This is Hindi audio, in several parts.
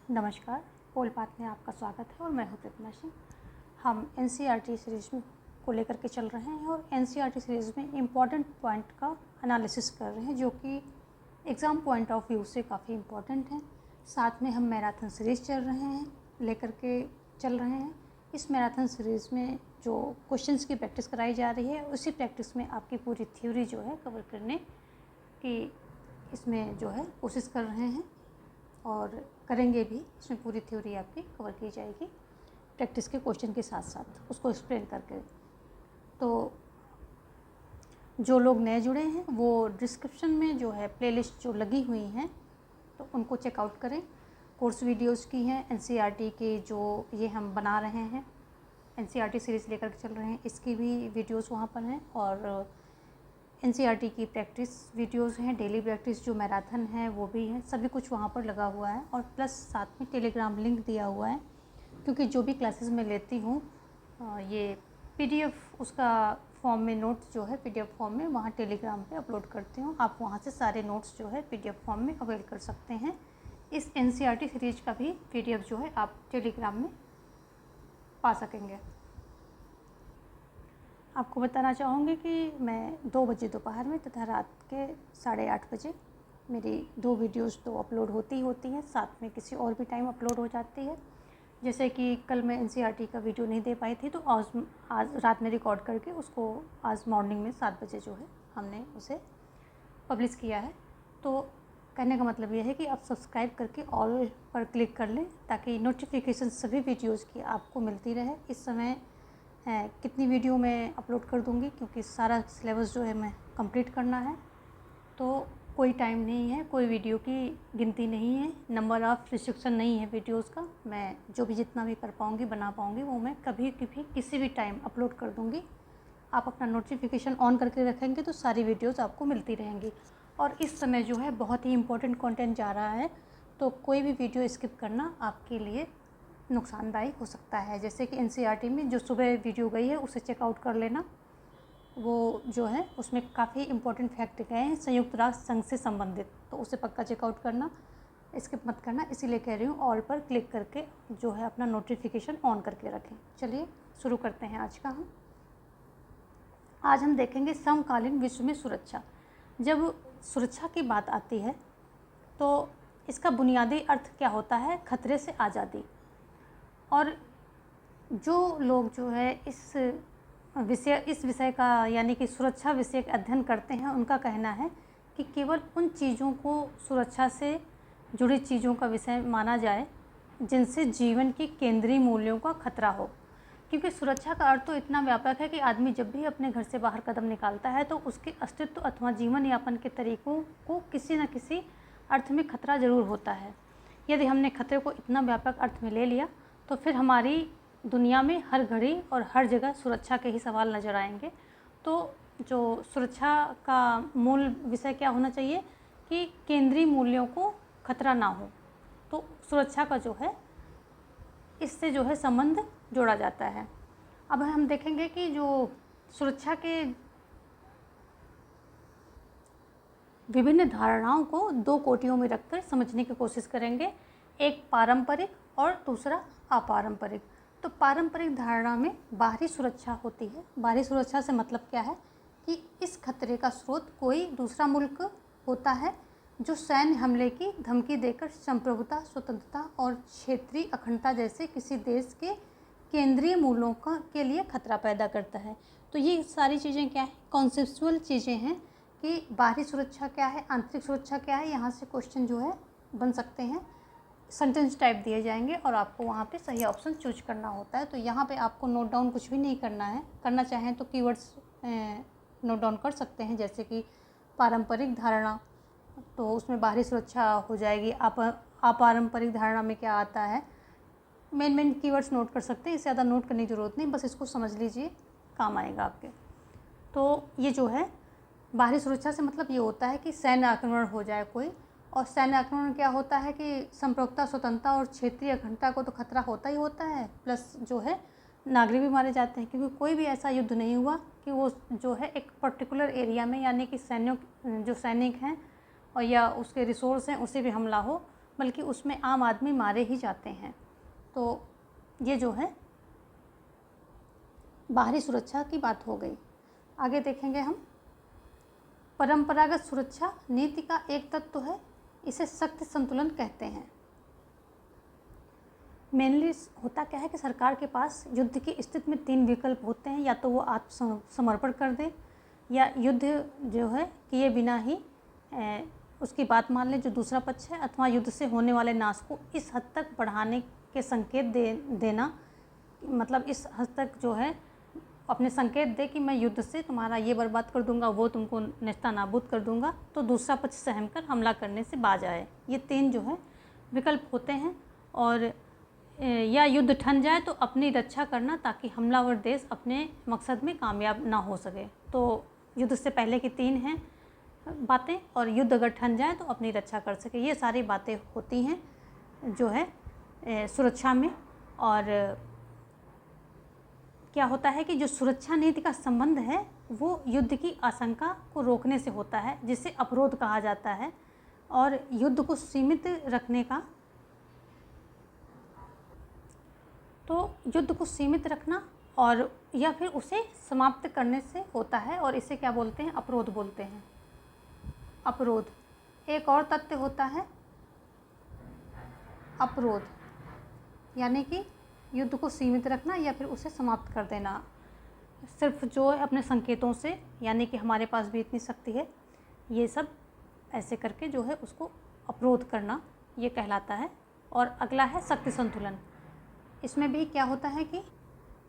नमस्कार, पोल बात में आपका स्वागत है और मैं हूं प्रतिमा सिंह। हम एनसीईआरटी सीरीज़ को लेकर के चल रहे हैं और एनसीईआरटी सीरीज़ में इम्पॉर्टेंट पॉइंट का एनालिसिस कर रहे हैं जो कि एग्ज़ाम पॉइंट ऑफ व्यू से काफ़ी इम्पॉर्टेंट है। साथ में हम मैराथन सीरीज़ चल रहे हैं। इस मैराथन सीरीज़ में जो क्वेश्चंस की प्रैक्टिस कराई जा रही है उसी प्रैक्टिस में आपकी पूरी थ्योरी जो है कवर करने की इसमें जो है कोशिश कर रहे हैं और करेंगे भी। इसमें पूरी थ्योरी आपकी कवर की जाएगी प्रैक्टिस के क्वेश्चन के साथ साथ उसको एक्सप्लेन करके। तो जो लोग नए जुड़े हैं वो डिस्क्रिप्शन में जो है प्लेलिस्ट जो लगी हुई हैं तो उनको चेकआउट करें। कोर्स वीडियोस की हैं एनसीईआरटी के जो ये हम बना रहे हैं, एनसीईआरटी सीरीज़ लेकर के चल रहे हैं, इसकी भी वीडियोस वहाँ पर हैं। और एनसीईआरटी की प्रैक्टिस वीडियोस हैं, डेली प्रैक्टिस जो मैराथन है वो भी है, सभी कुछ वहाँ पर लगा हुआ है। और प्लस साथ में टेलीग्राम लिंक दिया हुआ है क्योंकि जो भी क्लासेस मैं लेती हूँ ये पीडीएफ उसका फॉर्म में नोट्स जो है पीडीएफ फॉर्म में वहाँ टेलीग्राम पे अपलोड करती हूँ। आप वहाँ से सारे नोट्स जो है पीडीएफ फॉर्म में अवेल कर सकते हैं। इस एनसीईआरटी सीरीज का भी पीडीएफ जो है आप टेलीग्राम में पा सकेंगे। आपको बताना चाहूँगी कि मैं 2 बजे दोपहर में तथा रात के 8:30 बजे मेरी 2 वीडियोस तो अपलोड होती हैं, साथ में किसी और भी टाइम अपलोड हो जाती है। जैसे कि कल मैं एनसीईआरटी का वीडियो नहीं दे पाई थी तो आज रात में रिकॉर्ड करके उसको आज मॉर्निंग में 7 बजे जो है हमने उसे पब्लिश किया है। तो कहने का मतलब ये है कि आप सब्सक्राइब करके ऑल पर क्लिक कर लें ताकि नोटिफिकेशन सभी वीडियोज़ की आपको मिलती रहे। इस समय कितनी वीडियो मैं अपलोड कर दूंगी क्योंकि सारा सिलेबस जो है मैं कंप्लीट करना है तो कोई टाइम नहीं है, कोई वीडियो की गिनती नहीं है, नंबर ऑफ़ रिस्ट्रिक्शन नहीं है वीडियोस का। मैं जो भी जितना भी कर पाऊँगी बना पाऊँगी वो मैं कभी भी किसी भी टाइम अपलोड कर दूँगी। आप अपना नोटिफिकेशन ऑन करके रखेंगे तो सारी वीडियोस आपको मिलती रहेंगी। और इस समय जो है बहुत ही इम्पोर्टेंट कंटेंट जा रहा है तो कोई भी वीडियो स्किप करना आपके लिए नुकसानदायक हो सकता है। जैसे कि एनसीईआरटी में जो सुबह वीडियो गई है उसे चेकआउट कर लेना, वो जो है उसमें काफ़ी इम्पोर्टेंट फैक्ट गए हैं संयुक्त राष्ट्र संघ से संबंधित, तो उसे पक्का चेकआउट करना, स्किप मत करना। इसीलिए कह रही हूँ ऑल पर क्लिक करके जो है अपना नोटिफिकेशन ऑन करके रखें। चलिए शुरू करते हैं आज का। आज हम देखेंगे समकालीन विश्व में सुरक्षा। जब सुरक्षा की बात आती है तो इसका बुनियादी अर्थ क्या होता है? खतरे से आज़ादी। और जो लोग जो है इस विषय का यानी कि सुरक्षा विषय का अध्ययन करते हैं उनका कहना है कि केवल उन चीज़ों को सुरक्षा से जुड़ी चीज़ों का विषय माना जाए जिनसे जीवन की केंद्रीय मूल्यों का खतरा हो। क्योंकि सुरक्षा का अर्थ तो इतना व्यापक है कि आदमी जब भी अपने घर से बाहर कदम निकालता है तो उसके अस्तित्व अथवा जीवन यापन के तरीक़ों को किसी न किसी अर्थ में खतरा ज़रूर होता है। यदि हमने खतरे को इतना व्यापक अर्थ में ले लिया तो फिर हमारी दुनिया में हर घड़ी और हर जगह सुरक्षा के ही सवाल नज़र आएंगे। तो जो सुरक्षा का मूल विषय क्या होना चाहिए कि केंद्रीय मूल्यों को खतरा ना हो। तो सुरक्षा का जो है इससे जो है संबंध जोड़ा जाता है। अब हम देखेंगे कि जो सुरक्षा के विभिन्न धारणाओं को 2 कोटियों में रखकर समझने की कोशिश करेंगे, एक पारंपरिक और दूसरा अपारंपरिक। तो पारंपरिक धारणा में बाहरी सुरक्षा होती है। बाहरी सुरक्षा से मतलब क्या है कि इस खतरे का स्रोत कोई दूसरा मुल्क होता है जो सैन्य हमले की धमकी देकर संप्रभुता, स्वतंत्रता और क्षेत्रीय अखंडता जैसे किसी देश के केंद्रीय मूल्यों के लिए खतरा पैदा करता है। तो ये सारी चीज़ें क्या है? कॉन्सेप्चुअल चीज़ें हैं कि बाहरी सुरक्षा क्या है, आंतरिक सुरक्षा क्या है। यहाँ से क्वेश्चन जो है बन सकते हैं, सेंटेंस टाइप दिए जाएंगे और आपको वहाँ पे सही ऑप्शन चूज करना होता है। तो यहाँ पे आपको नोट डाउन कुछ भी नहीं करना है, करना चाहें तो कीवर्ड्स नोट डाउन कर सकते हैं। जैसे कि पारंपरिक धारणा तो उसमें बाहरी सुरक्षा हो जाएगी। अपारंपरिक धारणा में क्या आता है, मेन कीवर्ड्स नोट कर सकते हैं, इससे ज़्यादा नोट करने की ज़रूरत नहीं, बस इसको समझ लीजिए, काम आएगा आपके। तो ये जो है बाहरी सुरक्षा से मतलब ये होता है कि सैन्य आक्रमण हो जाए कोई, और सैन्य आक्रमण क्या होता है कि संप्रभुता, स्वतंत्रता और क्षेत्रीय अखंडता को तो खतरा होता ही होता है, प्लस जो है नागरिक भी मारे जाते हैं। क्योंकि कोई भी ऐसा युद्ध नहीं हुआ कि वो जो है एक पर्टिकुलर एरिया में यानी कि जो सैनिक हैं और या उसके रिसोर्स हैं उसे भी हमला हो, बल्कि उसमें आम आदमी मारे ही जाते हैं। तो ये जो है बाहरी सुरक्षा की बात हो गई। आगे देखेंगे हम, परंपरागत सुरक्षा नीति का एक तत्व है, इसे शक्ति संतुलन कहते हैं। मेनली होता क्या है कि सरकार के पास युद्ध की स्थिति में 3 विकल्प होते हैं, या तो वो आत्मसमर्पण कर दे, या युद्ध जो है किए बिना ही उसकी बात मान ले जो दूसरा पक्ष है, अथवा युद्ध से होने वाले नाश को इस हद तक बढ़ाने के संकेत देना, मतलब इस हद तक जो है अपने संकेत दे कि मैं युद्ध से तुम्हारा ये बर्बाद कर दूंगा, वो तुमको नेस्तनाबूद कर दूंगा, तो दूसरा पक्ष सहम कर हमला करने से बाज आए। ये 3 जो है विकल्प होते हैं। और या युद्ध ठन जाए तो अपनी रक्षा करना, ताकि हमलावर देश अपने मकसद में कामयाब ना हो सके। तो युद्ध से पहले की 3 हैं बातें, और युद्ध अगर ठन जाए तो अपनी रक्षा कर सके। ये सारी बातें होती हैं जो है सुरक्षा में। और क्या होता है कि जो सुरक्षा नीति का संबंध है वो युद्ध की आशंका को रोकने से होता है, जिसे अवरोध कहा जाता है। और युद्ध को सीमित रखने का, तो युद्ध को सीमित रखना और या फिर उसे समाप्त करने से होता है, और इसे क्या बोलते हैं, अवरोध बोलते हैं। अवरोध। एक और तथ्य होता है अवरोध, यानी कि युद्ध को सीमित रखना या फिर उसे समाप्त कर देना। सिर्फ जो है अपने संकेतों से, यानी कि हमारे पास भी इतनी शक्ति है, ये सब ऐसे करके जो है उसको अवरोध करना, ये कहलाता है। और अगला है शक्ति संतुलन। इसमें भी क्या होता है कि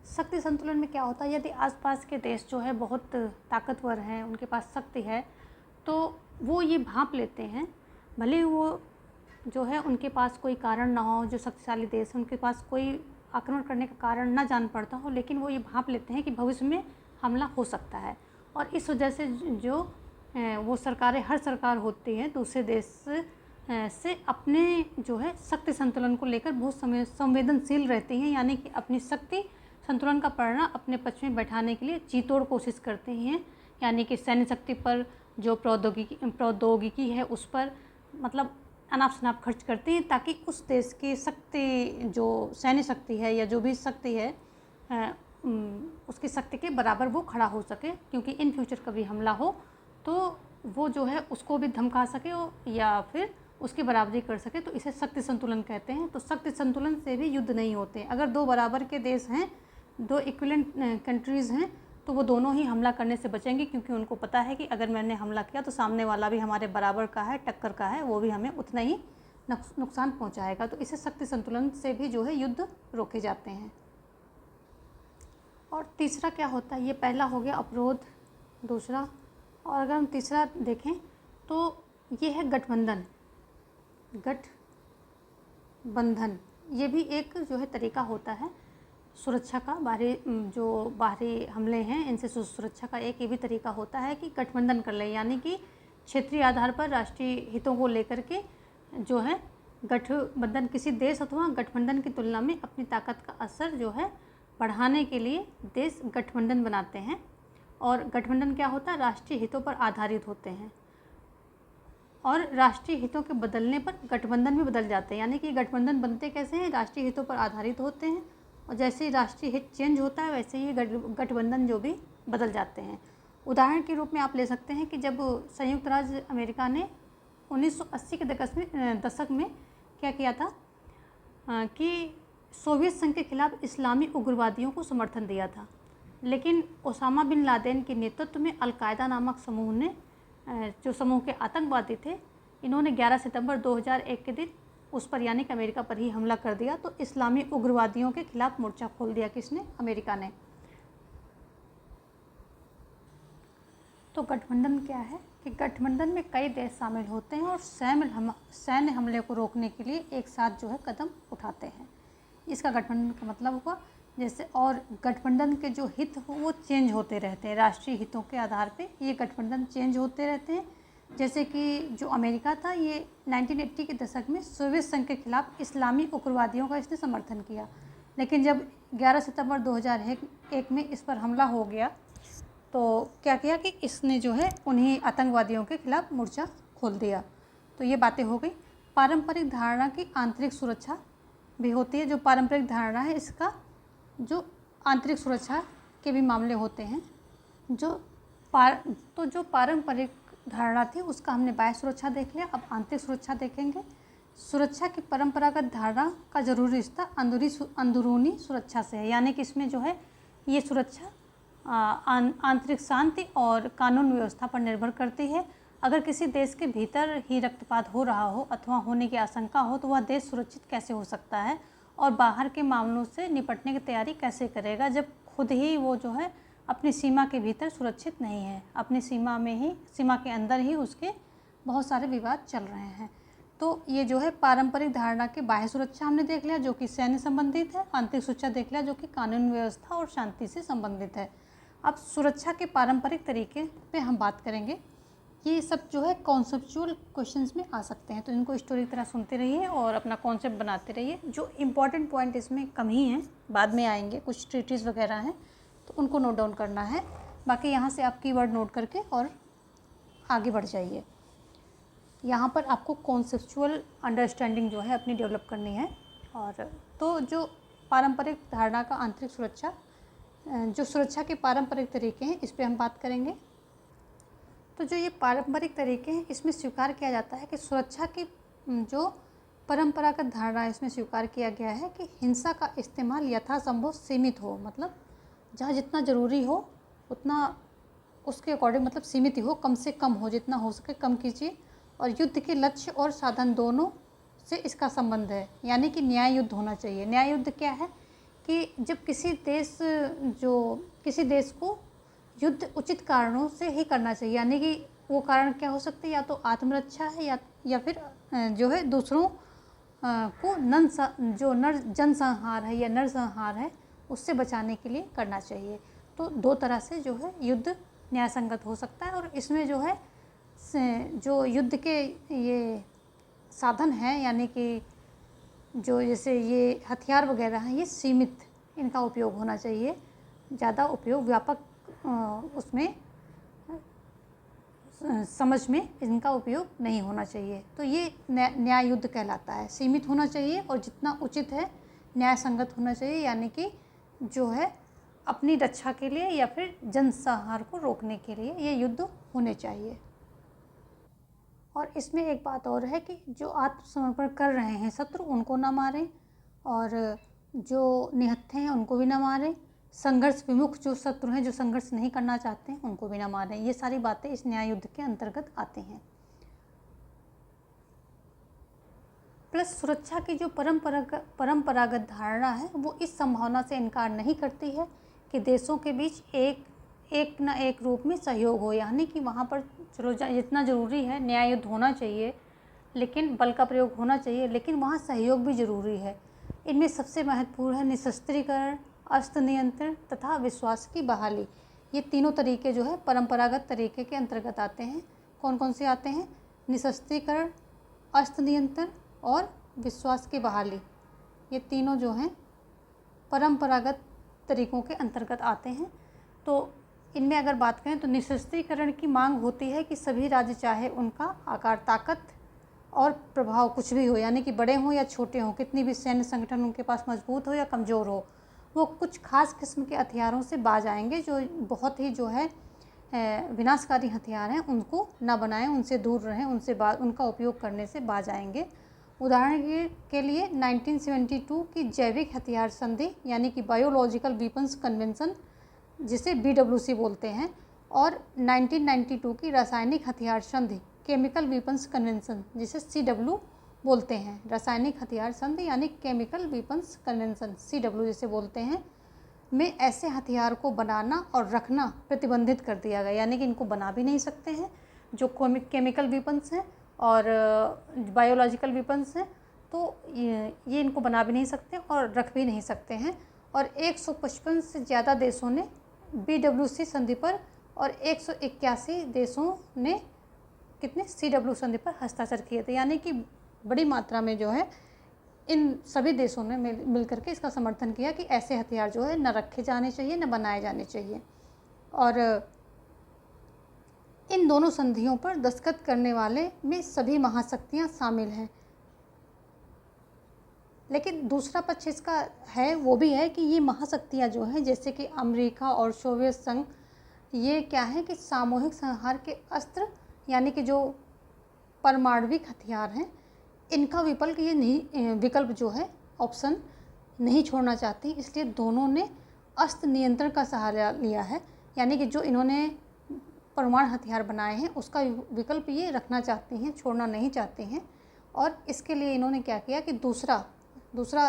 शक्ति संतुलन में क्या होता है, यदि आसपास के देश जो है बहुत ताकतवर हैं, उनके पास शक्ति है, तो वो ये भांप लेते हैं, भले वो जो है उनके पास कोई कारण ना हो, जो शक्तिशाली देश है उनके पास कोई आक्रमण करने का कारण ना जान पड़ता हो, लेकिन वो ये भांप लेते हैं कि भविष्य में हमला हो सकता है। और इस वजह से जो वो सरकारें, हर सरकार होती है दूसरे देश से अपने जो है शक्ति संतुलन को लेकर बहुत संवेदनशील रहती हैं, यानी कि अपनी शक्ति संतुलन का पड़ना अपने पक्ष में बैठाने के लिए जीतोड़ कोशिश करते हैं। यानी कि सैन्य शक्ति पर जो प्रौद्योगिकी है उस पर मतलब अनाप शनाप खर्च करते हैं, ताकि उस देश की शक्ति, जो सैन्य शक्ति है या जो भी शक्ति है, उसकी शक्ति के बराबर वो खड़ा हो सके, क्योंकि इन फ्यूचर कभी हमला हो तो वो जो है उसको भी धमका सके या फिर उसकी बराबरी कर सके। तो इसे शक्ति संतुलन कहते हैं। तो शक्ति संतुलन से भी युद्ध नहीं होते। अगर 2 बराबर के देश हैं, 2 इक्विवेलेंट कंट्रीज़ हैं, तो वो दोनों ही हमला करने से बचेंगे, क्योंकि उनको पता है कि अगर मैंने हमला किया तो सामने वाला भी हमारे बराबर का है, टक्कर का है, वो भी हमें उतना ही नुकसान पहुंचाएगा। तो इसे शक्ति संतुलन से भी जो है युद्ध रोके जाते हैं। और तीसरा क्या होता है, ये पहला हो गया अवरोध, दूसरा। और अगर हम तीसरा देखें तो ये है गठबंधन। गठबंधन ये भी एक जो है तरीका होता है सुरक्षा का। बाहरी हमले हैं इनसे सुरक्षा का एक ये भी तरीका होता है कि गठबंधन कर ले, यानी कि क्षेत्रीय आधार पर राष्ट्रीय हितों को लेकर के जो है गठबंधन, किसी देश अथवा गठबंधन की तुलना में अपनी ताकत का असर जो है बढ़ाने के लिए देश गठबंधन बनाते हैं। और गठबंधन क्या होता है, राष्ट्रीय हितों पर आधारित होते हैं, और राष्ट्रीय हितों के बदलने पर गठबंधन भी बदल जाते हैं। यानी कि गठबंधन बनते कैसे हैं, राष्ट्रीय हितों पर आधारित होते हैं, और जैसे ही राष्ट्रीय हित चेंज होता है वैसे ही गठबंधन जो भी बदल जाते हैं। उदाहरण के रूप में आप ले सकते हैं कि जब संयुक्त राज्य अमेरिका ने 1980 के दशक में क्या किया था कि सोवियत संघ के खिलाफ इस्लामी उग्रवादियों को समर्थन दिया था, लेकिन ओसामा बिन लादेन के नेतृत्व में अल-कायदा नामक समूह ने, जो समूह के आतंकवादी थे, इन्होंने 11 सितंबर 2001 के दिन उस पर यानी कि अमेरिका पर ही हमला कर दिया। तो इस्लामी उग्रवादियों के खिलाफ मोर्चा खोल दिया किसने, अमेरिका ने। तो गठबंधन क्या है कि गठबंधन में कई देश शामिल होते हैं और सैन्य हमले को रोकने के लिए एक साथ जो है कदम उठाते हैं। इसका गठबंधन का मतलब हुआ जैसे, और गठबंधन के जो हित हो वो चेंज होते रहते हैं, राष्ट्रीय हितों के आधार पे ये गठबंधन चेंज होते रहते हैं। जैसे कि जो अमेरिका था ये 1980 के दशक में सोवियत संघ के खिलाफ इस्लामी उग्रवादियों का इसने समर्थन किया, लेकिन जब 11 सितंबर 2001 में इस पर हमला हो गया तो क्या किया कि इसने जो है उन्हीं आतंकवादियों के खिलाफ मोर्चा खोल दिया। तो ये बातें हो गई। पारंपरिक धारणा की आंतरिक सुरक्षा भी होती है। जो पारंपरिक धारणा है इसका जो आंतरिक सुरक्षा के भी मामले होते हैं। जो पारंपरिक धारणा थी उसका हमने बाह्य सुरक्षा देख लिया, अब आंतरिक सुरक्षा देखेंगे। सुरक्षा की परंपरागत धारणा का जरूरी रिश्ता अंदरूनी सुरक्षा से है, यानी कि इसमें जो है ये सुरक्षा आंतरिक शांति और कानून व्यवस्था पर निर्भर करती है। अगर किसी देश के भीतर ही रक्तपात हो रहा हो अथवा होने की आशंका हो तो वह देश सुरक्षित कैसे हो सकता है और बाहर के मामलों से निपटने की तैयारी कैसे करेगा जब खुद ही वो जो है अपनी सीमा के भीतर सुरक्षित नहीं है, अपनी सीमा के अंदर ही उसके बहुत सारे विवाद चल रहे हैं। तो ये जो है पारंपरिक धारणा के बाह्य सुरक्षा हमने देख लिया जो कि सैन्य संबंधित है, आंतरिक सुरक्षा देख लिया जो कि कानून व्यवस्था और शांति से संबंधित है। अब सुरक्षा के पारंपरिक तरीके पे हम बात करेंगे। ये सब जो है कॉन्सेप्चुअल क्वेश्चंस में आ सकते हैं, तो इनको स्टोरी की तरह सुनते रहिए और अपना कॉन्सेप्ट बनाते रहिए। जो इम्पॉर्टेंट पॉइंट इसमें कम ही हैं, बाद में आएंगे, कुछ ट्रीटीज वगैरह हैं तो उनको नोट डाउन करना है। बाकी यहाँ से आप कीवर्ड नोट करके और आगे बढ़ जाइए। यहाँ पर आपको कॉन्सेप्चुअल अंडरस्टैंडिंग जो है अपनी डेवलप करनी है। और तो जो पारंपरिक धारणा का आंतरिक सुरक्षा, जो सुरक्षा के पारंपरिक तरीके हैं इस पर हम बात करेंगे। तो जो ये पारंपरिक तरीके हैं इसमें स्वीकार किया जाता है कि सुरक्षा की जो परंपरागत धारणा इसमें स्वीकार किया गया है कि हिंसा का इस्तेमाल यथासंभव सीमित हो, मतलब जहाँ जितना ज़रूरी हो उतना उसके अकॉर्डिंग, मतलब सीमित ही हो, कम से कम हो, जितना हो सके कम कीजिए। और युद्ध के लक्ष्य और साधन दोनों से इसका संबंध है, यानी कि न्याय युद्ध होना चाहिए। न्याय युद्ध क्या है कि जब किसी देश को युद्ध उचित कारणों से ही करना चाहिए, यानी कि वो कारण क्या हो सकते हैं, या तो आत्मरक्षा है या फिर जो है दूसरों को जनसंहार है या नरसंहार है उससे बचाने के लिए करना चाहिए। तो दो तरह से जो है युद्ध न्यायसंगत हो सकता है। और इसमें जो है जो युद्ध के ये साधन हैं, यानी कि जो जैसे ये हथियार वगैरह हैं, ये सीमित इनका उपयोग होना चाहिए, ज़्यादा उपयोग व्यापक उसमें समझ में इनका उपयोग नहीं होना चाहिए। तो ये न्याय युद्ध कहलाता है। सीमित होना चाहिए और जितना उचित है न्याय संगत होना चाहिए, यानी कि जो है अपनी रक्षा के लिए या फिर जनसंहार को रोकने के लिए ये युद्ध होने चाहिए। और इसमें एक बात और है कि जो आत्मसमर्पण कर रहे हैं शत्रु उनको ना मारें और जो निहत्थे हैं उनको भी ना मारें। संघर्ष विमुख जो शत्रु हैं, जो संघर्ष नहीं करना चाहते हैं, उनको भी ना मारें। ये सारी बातें इस न्याय युद्ध के अंतर्गत आती हैं। प्लस सुरक्षा की जो परंपरागत धारणा है वो इस संभावना से इनकार नहीं करती है कि देशों के बीच एक न एक रूप में सहयोग हो, यानी कि वहाँ पर चलो जितना ज़रूरी है न्याय युद्ध होना चाहिए, लेकिन बल का प्रयोग होना चाहिए, लेकिन वहाँ सहयोग भी ज़रूरी है। इनमें सबसे महत्वपूर्ण है निशस्त्रीकरण, अस्त्र नियंत्रण तथा विश्वास की बहाली। ये तीनों तरीके जो है परंपरागत तरीके के अंतर्गत आते हैं। कौन कौन से आते हैं? निशस्त्रीकरण, अस्त्र नियंत्रण और विश्वास की बहाली। ये तीनों जो हैं परंपरागत तरीकों के अंतर्गत आते हैं। तो इनमें अगर बात करें तो निशस्त्रीकरण की मांग होती है कि सभी राज्य, चाहे उनका आकार, ताकत और प्रभाव कुछ भी हो, यानी कि बड़े हों या छोटे हों, कितनी भी सैन्य संगठन उनके पास मजबूत हो या कमज़ोर हो, वो कुछ खास किस्म के हथियारों से बाज आएंगे जो बहुत ही जो है विनाशकारी हथियार हैं, उनको ना बनाएं, उनसे दूर रहें, उनका उपयोग करने से बाज आएंगे। उदाहरण के लिए 1972 की जैविक हथियार संधि, यानी कि बायोलॉजिकल वीपन्स कन्वेंशन, जिसे BWC बोलते हैं, और 1992 की रासायनिक हथियार संधि, केमिकल वीपन्स कन्वेंशन, जिसे CW बोलते हैं। रासायनिक हथियार संधि यानी केमिकल वीपन्स कन्वेंशन, CW जिसे बोलते हैं, में ऐसे हथियार को बनाना और रखना प्रतिबंधित कर दिया गया, यानी कि इनको बना भी नहीं सकते हैं। जो केमिकल वीपन्स हैं और बायोलॉजिकल वीपन्स हैं, तो ये इनको बना भी नहीं सकते और रख भी नहीं सकते हैं। और 155 से ज़्यादा देशों ने BWC संधि पर और 181 देशों ने कितने CW संधि पर हस्ताक्षर किए थे, यानी कि बड़ी मात्रा में जो है इन सभी देशों ने मिल करके इसका समर्थन किया कि ऐसे हथियार जो है न रखे जाने चाहिए, न बनाए जाने चाहिए। और इन दोनों संधियों पर दस्तखत करने वाले में सभी महाशक्तियां शामिल हैं। लेकिन दूसरा पक्ष इसका है, वो भी है कि ये महाशक्तियाँ जो हैं जैसे कि अमेरिका और सोवियत संघ, ये क्या है कि सामूहिक संहार के अस्त्र यानी कि जो परमाणविक हथियार हैं, इनका विकल्प जो है ऑप्शन नहीं छोड़ना चाहती। इसलिए दोनों ने अस्त्र नियंत्रण का सहारा लिया है, यानी कि जो इन्होंने परमाणु हथियार बनाए हैं उसका विकल्प ये रखना चाहती हैं, छोड़ना नहीं चाहती हैं। और इसके लिए इन्होंने क्या किया कि दूसरा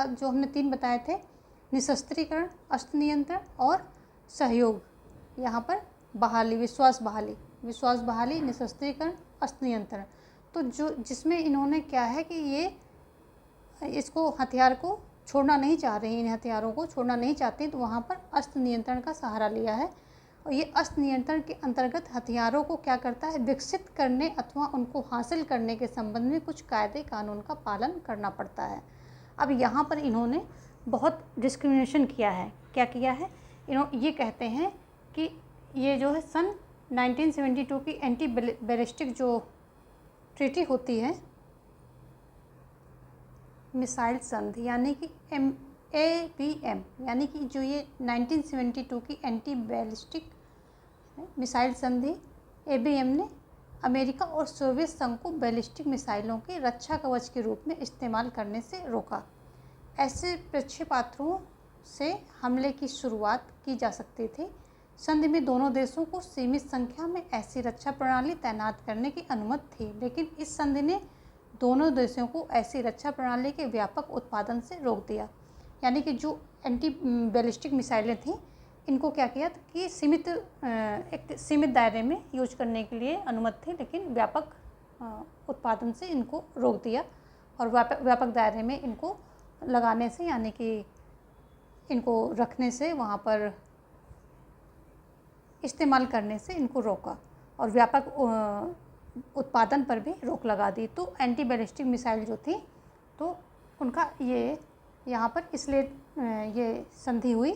जो हमने 3 बताए थे, निशस्त्रीकरण, अस्त्र नियंत्रण और सहयोग, यहाँ पर बहाली, विश्वास बहाली, निशस्त्रीकरण, अस्त्र नियंत्रण। तो जिसमें इन्होंने क्या है कि ये इसको हथियार को छोड़ना नहीं चाह रही, इन हथियारों को छोड़ना नहीं चाहती, तो वहाँ पर अस्त्र नियंत्रण का सहारा लिया है। और ये अस्त्र नियंत्रण के अंतर्गत हथियारों को क्या करता है, विकसित करने अथवा उनको हासिल करने के संबंध में कुछ कायदे कानून का पालन करना पड़ता है। अब यहाँ पर इन्होंने बहुत डिस्क्रिमिनेशन किया है। क्या किया है, ये कहते हैं कि ये जो है सन 1972 की एंटी बैलिस्टिक जो ट्रीटी होती है, मिसाइल संधि यानी कि ABM, यानी कि जो ये 1972 की एंटी बैलिस्टिक मिसाइल संधि ABM ने अमेरिका और सोवियत संघ को बैलिस्टिक मिसाइलों के रक्षा कवच के रूप में इस्तेमाल करने से रोका। ऐसे प्रक्षेपास्त्रों से हमले की शुरुआत की जा सकती थी। संधि में दोनों देशों को सीमित संख्या में ऐसी रक्षा प्रणाली तैनात करने की अनुमति थी, लेकिन इस संधि ने दोनों देशों को ऐसी रक्षा प्रणाली के व्यापक उत्पादन से रोक दिया। यानी कि जो एंटी बैलिस्टिक मिसाइलें थीं, इनको क्या किया कि एक सीमित दायरे में यूज करने के लिए अनुमति थी, लेकिन व्यापक उत्पादन से इनको रोक दिया और व्यापक दायरे में इनको लगाने से, यानी कि इनको रखने से, वहाँ पर इस्तेमाल करने से इनको रोका और व्यापक उत्पादन पर भी रोक लगा दी। तो एंटी बैलिस्टिक मिसाइल जो थी, तो उनका ये यहाँ पर इसलिए ये संधि हुई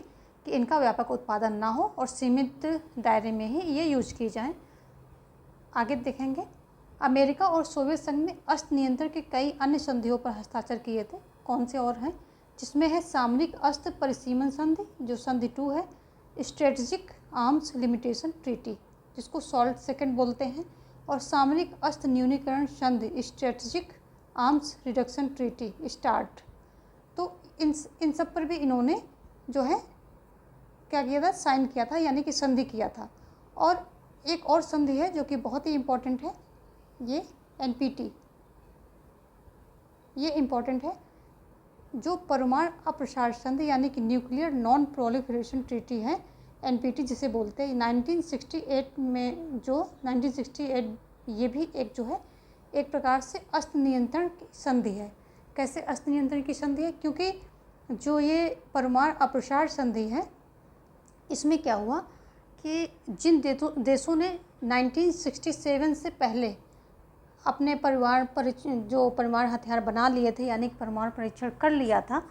कि इनका व्यापक उत्पादन ना हो और सीमित दायरे में ही ये यूज की जाएं। आगे देखेंगे, अमेरिका और सोवियत संघ ने अस्त्र नियंत्रण के कई अन्य संधियों पर हस्ताक्षर किए थे। कौन से और हैं, जिसमें है सामरिक अस्त्र परिसीमन संधि जो संधि 2 है, स्ट्रेटजिक आर्म्स लिमिटेशन ट्रीटी जिसको सॉल्ट सेकंड बोलते हैं, और सामरिक अस्त्र न्यूनीकरण संधि strategic arms reduction treaty start. तो इन सब पर भी इन्होंने जो है क्या किया था, साइन किया था, यानी कि संधि किया था। और एक और संधि है जो कि बहुत ही इम्पोर्टेंट है, ये NPT, ये इम्पोर्टेंट है, जो परमाणु अप्रसार संधि यानी कि न्यूक्लियर नॉन प्रोलिफरेशन ट्रीटी है, NPT जिसे बोलते हैं। 1968 में जो 1968 ये भी एक जो है एक प्रकार से अस्त्र नियंत्रण की संधि है। कैसे अस्त्र नियंत्रण की संधि है, क्योंकि जो ये परमाणु अप्रसार संधि है, इसमें क्या हुआ कि जिन देशों ने 1967 से पहले अपने जो परमाणु हथियार बना लिए थे, यानी कि परमाणु परीक्षण कर लिया था,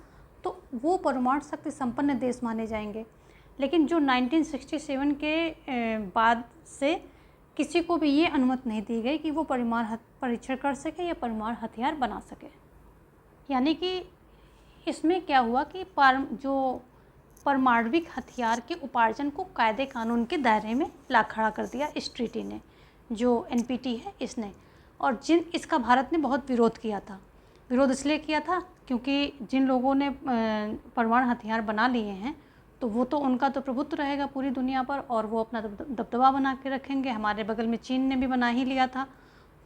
तो वो परमाणु शक्ति संपन्न देश माने जाएंगे। लेकिन जो 1967 के बाद से किसी को भी ये अनुमति नहीं दी गई कि वो परमाणु परीक्षण कर सके या परमाणु हथियार बना सके। यानी कि इसमें क्या हुआ कि जो परमाणविक हथियार के उपार्जन को कायदे कानून के दायरे में ला खड़ा कर दिया इस ट्रीटी ने, जो NPT है इसने। और इसका भारत ने बहुत विरोध किया था। विरोध इसलिए किया था क्योंकि जिन लोगों ने परमाणु हथियार बना लिए हैं, तो वो तो उनका तो प्रभुत्व रहेगा पूरी दुनिया पर और वो अपना दबदबा बना के रखेंगे। हमारे बगल में चीन ने भी बना ही लिया था,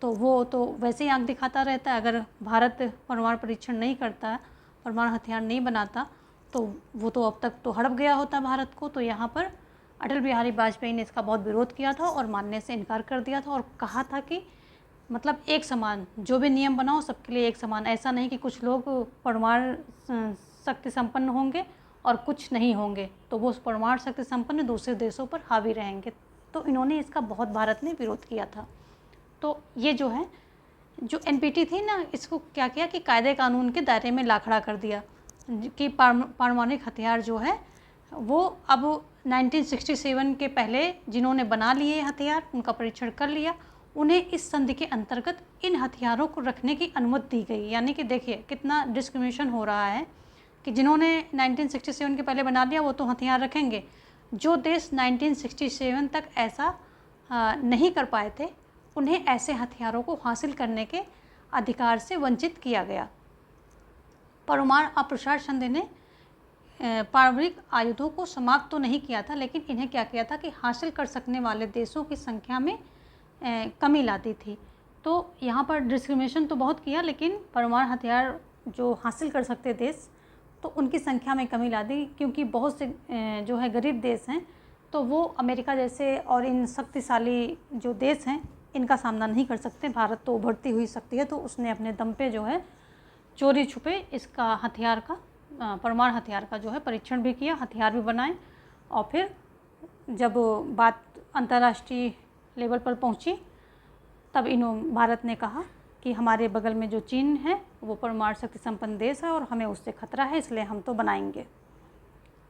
तो वो तो वैसे ही आंख दिखाता रहता है। अगर भारत परमाणु परीक्षण नहीं करता, परमाणु हथियार नहीं बनाता, तो वो तो अब तक तो हड़प गया होता भारत को। तो यहाँ पर अटल बिहारी वाजपेयी ने इसका बहुत विरोध किया था और मानने से इनकार कर दिया था और कहा था कि मतलब एक समान, जो भी नियम बनाओ सबके लिए एक समान, ऐसा नहीं कि कुछ लोग परमाणु शक्ति संपन्न होंगे और कुछ नहीं होंगे, तो वो परमाणु शक्ति संपन्न दूसरे देशों पर हावी रहेंगे। तो इन्होंने इसका बहुत भारत ने विरोध किया था। तो ये जो है जो NPT थी ना, इसको क्या किया कि कायदे कानून के दायरे में ला खड़ा कर दिया कि पारमाणविक हथियार जो है वो अब 1967 के पहले जिन्होंने बना लिए हथियार, उनका परीक्षण कर लिया, उन्हें इस संधि के अंतर्गत इन हथियारों को रखने की अनुमति दी गई। यानी कि देखिए कितना डिस्क्रिमिनेशन हो रहा है कि जिन्होंने 1967 के पहले बना दिया वो तो हथियार रखेंगे, जो देश 1967 तक ऐसा नहीं कर पाए थे उन्हें ऐसे हथियारों को हासिल करने के अधिकार से वंचित किया गया। परमाणु अप्रसार संधि ने पारमाणविक आयुधों को समाप्त तो नहीं किया था, लेकिन इन्हें क्या किया था कि हासिल कर सकने वाले देशों की संख्या में कमी लाती थी। तो यहाँ पर डिस्क्रिमिनेशन तो बहुत किया, लेकिन परमाणु हथियार जो हासिल कर सकते देश तो उनकी संख्या में कमी ला दी, क्योंकि बहुत से जो है गरीब देश हैं तो वो अमेरिका जैसे और इन शक्तिशाली जो देश हैं इनका सामना नहीं कर सकते। भारत तो उभरती हुई शक्ति है, तो उसने अपने दम पे जो है चोरी छुपे इसका हथियार का परमाणु हथियार का जो है परीक्षण भी किया, हथियार भी बनाए। और फिर जब बात अंतर्राष्ट्रीय लेवल पर पहुंची तब भारत ने कहा कि हमारे बगल में जो चीन है वो परमाणु शक्ति संपन्न देश है और हमें उससे खतरा है, इसलिए हम तो बनाएंगे।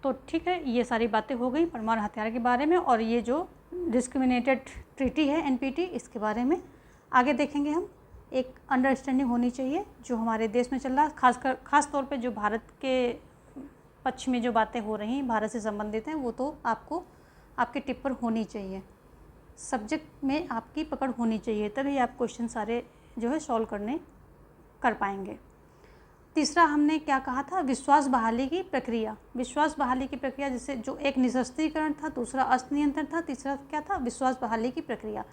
तो ठीक है, ये सारी बातें हो गई परमाणु हथियार के बारे में। और ये जो डिस्क्रिमिनेटेड ट्रीटी है एनपीटी, इसके बारे में आगे देखेंगे हम। एक अंडरस्टैंडिंग होनी चाहिए जो हमारे देश में चल रहा है, खास तौर पे जो भारत के पक्ष में जो बातें हो रही हैं भारत से संबंधित हैं वो तो आपको आपके टिप पर होनी चाहिए, सब्जेक्ट में आपकी पकड़ होनी चाहिए, तभी आप क्वेश्चन सारे जो है सॉल्व कर पाएंगे। तीसरा हमने क्या कहा था, विश्वास बहाली की प्रक्रिया। विश्वास बहाली की प्रक्रिया जैसे जो एक निशस्त्रीकरण था, दूसरा अस्त्र नियंत्रण था, तीसरा क्या था, विश्वास बहाली की प्रक्रिया।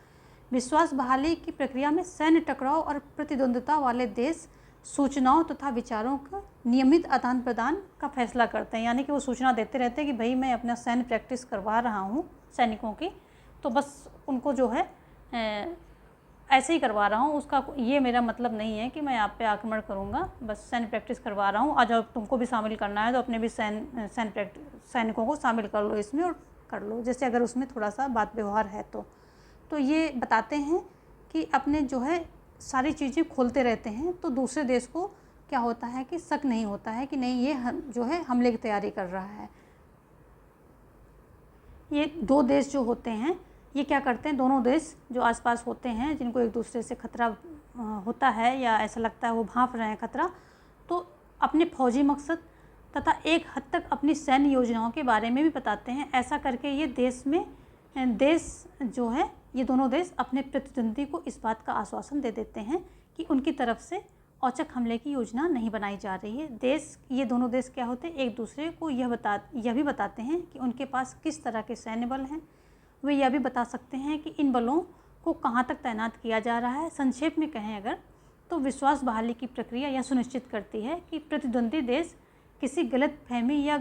विश्वास बहाली की प्रक्रिया में सैन्य टकराव और प्रतिद्वंद्विता वाले देश सूचनाओं तथा विचारों का नियमित आदान प्रदान का फैसला करते हैं। यानी कि वो सूचना देते रहते हैं कि भाई मैं अपना सैन्य प्रैक्टिस करवा रहा हूँ सैनिकों की, तो बस उनको जो है ऐसे ही करवा रहा हूँ, उसका ये मेरा मतलब नहीं है कि मैं आप पे आक्रमण करूँगा, बस सैन्य प्रैक्टिस करवा रहा हूँ। आज अब तुमको भी शामिल करना है तो अपने भी सैनिकों को शामिल कर लो इसमें और कर लो, जैसे अगर उसमें थोड़ा सा बात व्यवहार है तो ये बताते हैं कि अपने जो है सारी चीज़ें खोलते रहते हैं, तो दूसरे देश को क्या होता है कि शक नहीं होता है कि नहीं ये जो है हमले की तैयारी कर रहा है। ये दो देश जो होते हैं ये क्या करते हैं, दोनों देश जो आसपास होते हैं जिनको एक दूसरे से खतरा होता है या ऐसा लगता है वो भांप रहे हैं खतरा, तो अपने फौजी मकसद तथा एक हद तक अपनी सैन्य योजनाओं के बारे में भी बताते हैं। ऐसा करके ये देश जो है ये दोनों देश अपने प्रतिद्वंदी को इस बात का आश्वासन दे देते हैं कि उनकी तरफ से औचक हमले की योजना नहीं बनाई जा रही है। ये दोनों देश क्या होते हैं, एक दूसरे को यह भी बताते हैं कि उनके पास किस तरह के सैन्य बल हैं। वे यह भी बता सकते हैं कि इन बलों को कहाँ तक तैनात किया जा रहा है। संक्षेप में कहें अगर तो विश्वास बहाली की प्रक्रिया यह सुनिश्चित करती है कि प्रतिद्वंदी देश किसी गलतफहमी या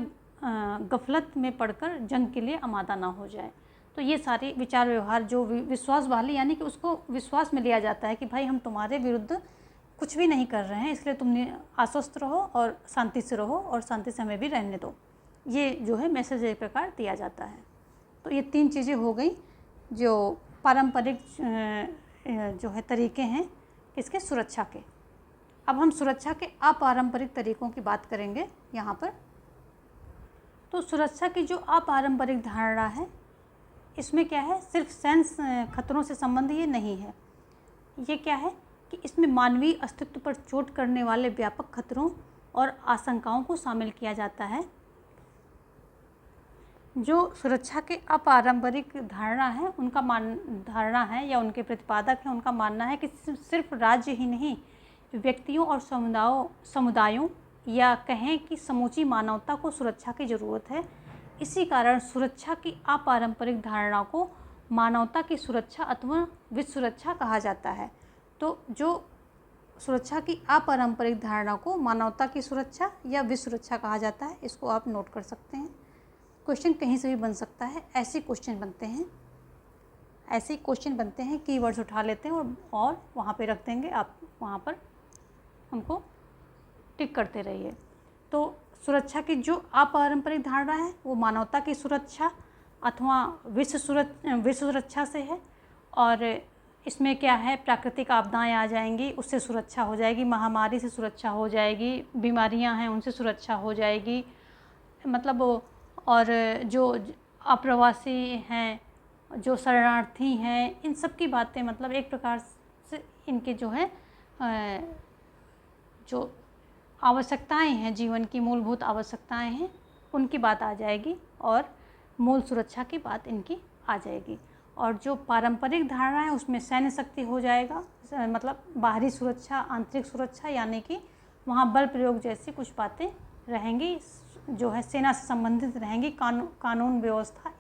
गफलत में पड़कर जंग के लिए आमादा ना हो जाए। तो ये सारे विचार व्यवहार जो विश्वास बहाली यानी कि उसको विश्वास में लिया जाता है कि भाई हम तुम्हारे विरुद्ध कुछ भी नहीं कर रहे हैं, इसलिए तुम आश्वस्त रहो और शांति से रहो और शांति से हमें भी रहने दो। ये जो है मैसेज एक प्रकार दिया जाता है। तो ये तीन चीज़ें हो गई जो पारंपरिक जो है तरीके हैं इसके सुरक्षा के। अब हम सुरक्षा के अपारंपरिक तरीकों की बात करेंगे यहाँ पर। तो सुरक्षा की जो अपारंपरिक धारणा है इसमें क्या है, सिर्फ सैन्य खतरों से संबंध ये नहीं है। ये क्या है कि इसमें मानवीय अस्तित्व पर चोट करने वाले व्यापक खतरों और आशंकाओं को शामिल किया जाता है। जो सुरक्षा के अपारंपरिक धारणा है धारणा है या उनके प्रतिपादक हैं, उनका मानना है कि सिर्फ राज्य ही नहीं, व्यक्तियों और समुदायों या कहें कि समूची मानवता को सुरक्षा की ज़रूरत है। इसी कारण सुरक्षा की अपारंपरिक धारणा को मानवता की सुरक्षा अथवा विश्व सुरक्षा कहा जाता है। तो जो सुरक्षा की अपारंपरिक धारणा को मानवता की सुरक्षा या विश्व सुरक्षा कहा जाता है, इसको आप नोट कर सकते हैं। क्वेश्चन कहीं से भी बन सकता है, ऐसे क्वेश्चन बनते हैं कीवर्ड्स उठा लेते हैं और वहाँ पे रख देंगे, आप वहाँ पर हमको टिक करते रहिए। तो सुरक्षा की जो अपारंपरिक धारणा है वो मानवता की सुरक्षा अथवा विश्व सुरक्षा से है। और इसमें क्या है, प्राकृतिक आपदाएं आ जाएंगी उससे सुरक्षा हो जाएगी, महामारी से सुरक्षा हो जाएगी, बीमारियां हैं उनसे सुरक्षा हो जाएगी, मतलब और जो अप्रवासी हैं जो शरणार्थी हैं, इन सब की बातें, मतलब एक प्रकार से इनके जो है जो आवश्यकताएं हैं, जीवन की मूलभूत आवश्यकताएं हैं, उनकी बात आ जाएगी और मूल सुरक्षा की बात इनकी आ जाएगी। और जो पारंपरिक धारणा है उसमें सैन्य शक्ति हो जाएगा, मतलब बाहरी सुरक्षा, आंतरिक सुरक्षा, यानी कि वहाँ बल प्रयोग जैसी कुछ बातें रहेंगी, जो है सेना से संबंधित रहेंगी, कानून व्यवस्था,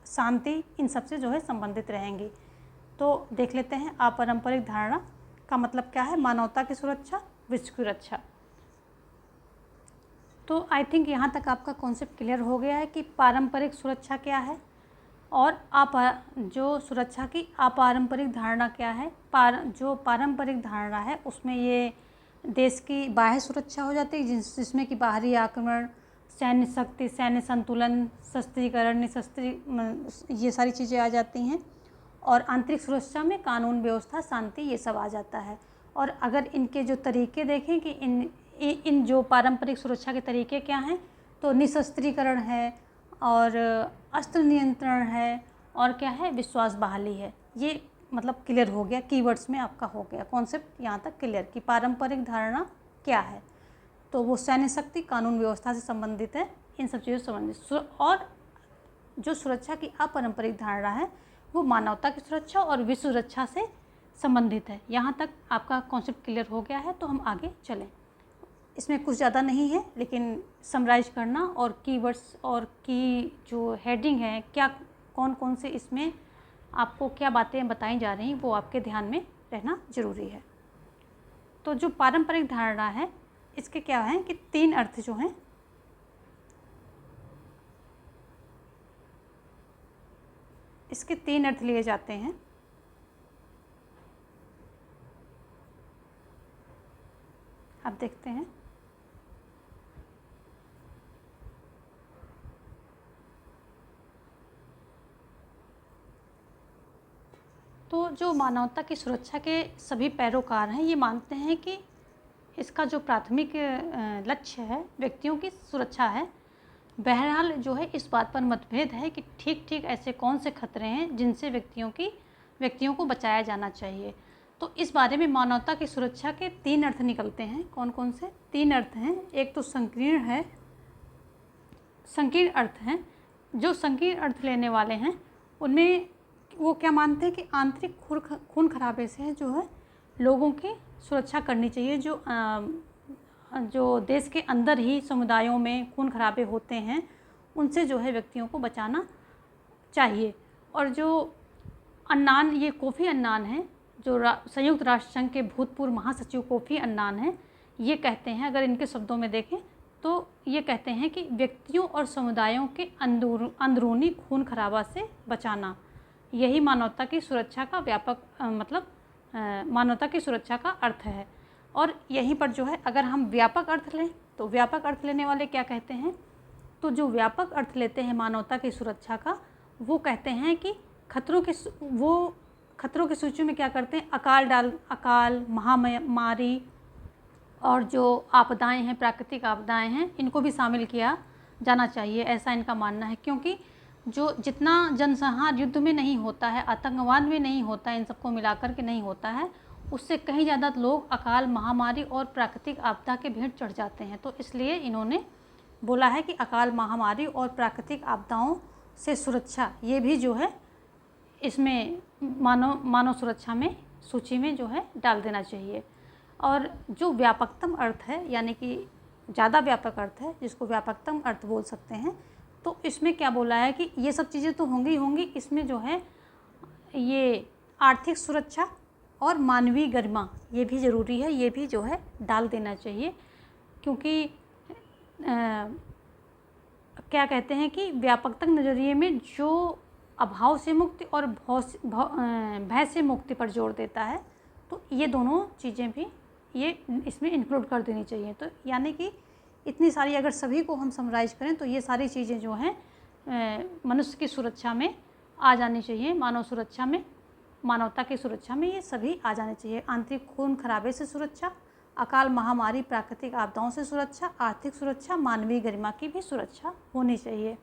शांति, इन सब से जो है संबंधित रहेंगी। तो देख लेते हैं अपारंपरिक धारणा का मतलब क्या है। मानवता की सुरक्षा, विश्व की रक्षा। तो आई थिंक यहाँ तक आपका कॉन्सेप्ट क्लियर हो गया है कि पारंपरिक सुरक्षा क्या है और जो सुरक्षा की अपारंपरिक धारणा क्या है। जो पारंपरिक धारणा है उसमें ये देश की बाह्य सुरक्षा हो जाती है, जिसमें कि बाहरी आक्रमण, सैन्य शक्ति, सैन्य संतुलन, शस्त्रीकरण, ये सारी चीज़ें आ जाती हैं। और आंतरिक सुरक्षा में कानून व्यवस्था, शांति, ये सब आ जाता है। और अगर इनके जो तरीके देखें कि इन जो पारंपरिक सुरक्षा के तरीके क्या हैं, तो निशस्त्रीकरण है और अस्त्र नियंत्रण है और क्या है, विश्वास बहाली है। ये मतलब क्लियर हो गया, कीवर्ड्स में आपका हो गया कॉन्सेप्ट यहाँ तक क्लियर कि पारंपरिक धारणा क्या है। तो वो सैन्य शक्ति, कानून व्यवस्था से संबंधित है, इन सब चीज़ों से संबंधित। और जो सुरक्षा की अपारंपरिक धारणा है वो मानवता की सुरक्षा और विश्व सुरक्षा से संबंधित है। यहाँ तक आपका कॉन्सेप्ट क्लियर हो गया है, तो हम आगे चलें। इसमें कुछ ज़्यादा नहीं है, लेकिन समराइज करना और कीवर्ड्स और की जो हेडिंग है, क्या कौन कौन से इसमें आपको क्या बातें बताई जा रही हैं, वो आपके ध्यान में रहना ज़रूरी है। तो जो पारंपरिक धारणा है इसके क्या है कि 3 अर्थ जो हैं, इसके 3 अर्थ लिए जाते हैं। आप देखते हैं तो जो मानवता की सुरक्षा के सभी पैरोकार हैं ये मानते हैं कि इसका जो प्राथमिक लक्ष्य है व्यक्तियों की सुरक्षा है। बहरहाल जो है इस बात पर मतभेद है कि ठीक ऐसे कौन से खतरे हैं जिनसे व्यक्तियों को बचाया जाना चाहिए। तो इस बारे में मानवता की सुरक्षा के 3 अर्थ निकलते हैं। कौन कौन से 3 अर्थ हैं? एक तो संकीर्ण अर्थ हैं। जो संकीर्ण अर्थ लेने वाले हैं उनमें वो क्या मानते हैं कि आंतरिक खून खराबे से जो है लोगों की सुरक्षा करनी चाहिए। जो देश के अंदर ही समुदायों में खून खराबे होते हैं उनसे जो है व्यक्तियों को बचाना चाहिए। और जो अन्नान, ये कोफ़ी अन्नान हैं, जो संयुक्त राष्ट्र संघ के भूतपूर्व महासचिव कोफ़ी अन्नान हैं, ये कहते हैं, अगर इनके शब्दों में देखें तो ये कहते हैं कि व्यक्तियों और समुदायों के अंदरूनी खून खराबा से बचाना, यही मानवता की सुरक्षा का व्यापक मानवता की सुरक्षा का अर्थ है। और यहीं पर जो है अगर हम व्यापक अर्थ लें तो व्यापक अर्थ लेने वाले क्या कहते हैं, तो जो व्यापक अर्थ लेते हैं मानवता की सुरक्षा का, वो कहते हैं कि खतरों की सूची में क्या करते हैं, अकाल, महामारी और जो आपदाएं हैं, प्राकृतिक आपदाएं हैं, इनको भी शामिल किया जाना चाहिए, ऐसा इनका मानना है। क्योंकि जो जितना जनसंहार युद्ध में नहीं होता है, आतंकवाद में नहीं होता है, इन सबको मिलाकर के नहीं होता है, उससे कहीं ज़्यादा लोग अकाल, महामारी और प्राकृतिक आपदा के भेंट चढ़ जाते हैं। तो इसलिए इन्होंने बोला है कि अकाल, महामारी और प्राकृतिक आपदाओं से सुरक्षा, ये भी जो है इसमें मानव सुरक्षा में सूची में जो है डाल देना चाहिए। और जो व्यापकतम अर्थ है, यानी कि ज़्यादा व्यापक अर्थ है, जिसको व्यापकतम अर्थ बोल सकते हैं, तो इसमें क्या बोला है कि ये सब चीज़ें तो होंगी, इसमें जो है ये आर्थिक सुरक्षा और मानवीय गरिमा, ये भी ज़रूरी है, ये भी जो है डाल देना चाहिए। क्योंकि क्या कहते हैं कि व्यापकतम नज़रिए में जो अभाव से मुक्ति और भय से मुक्ति पर जोर देता है, तो ये दोनों चीज़ें भी ये इसमें इंक्लूड कर देनी चाहिए। तो यानी कि इतनी सारी, अगर सभी को हम समराइज करें तो ये सारी चीज़ें जो हैं मनुष्य की सुरक्षा में आ जानी चाहिए, मानव सुरक्षा में, मानवता की सुरक्षा में ये सभी आ जाने चाहिए। आंतरिक खून खराबे से सुरक्षा, अकाल, महामारी, प्राकृतिक आपदाओं से सुरक्षा, आर्थिक सुरक्षा, मानवीय गरिमा की भी सुरक्षा होनी चाहिए।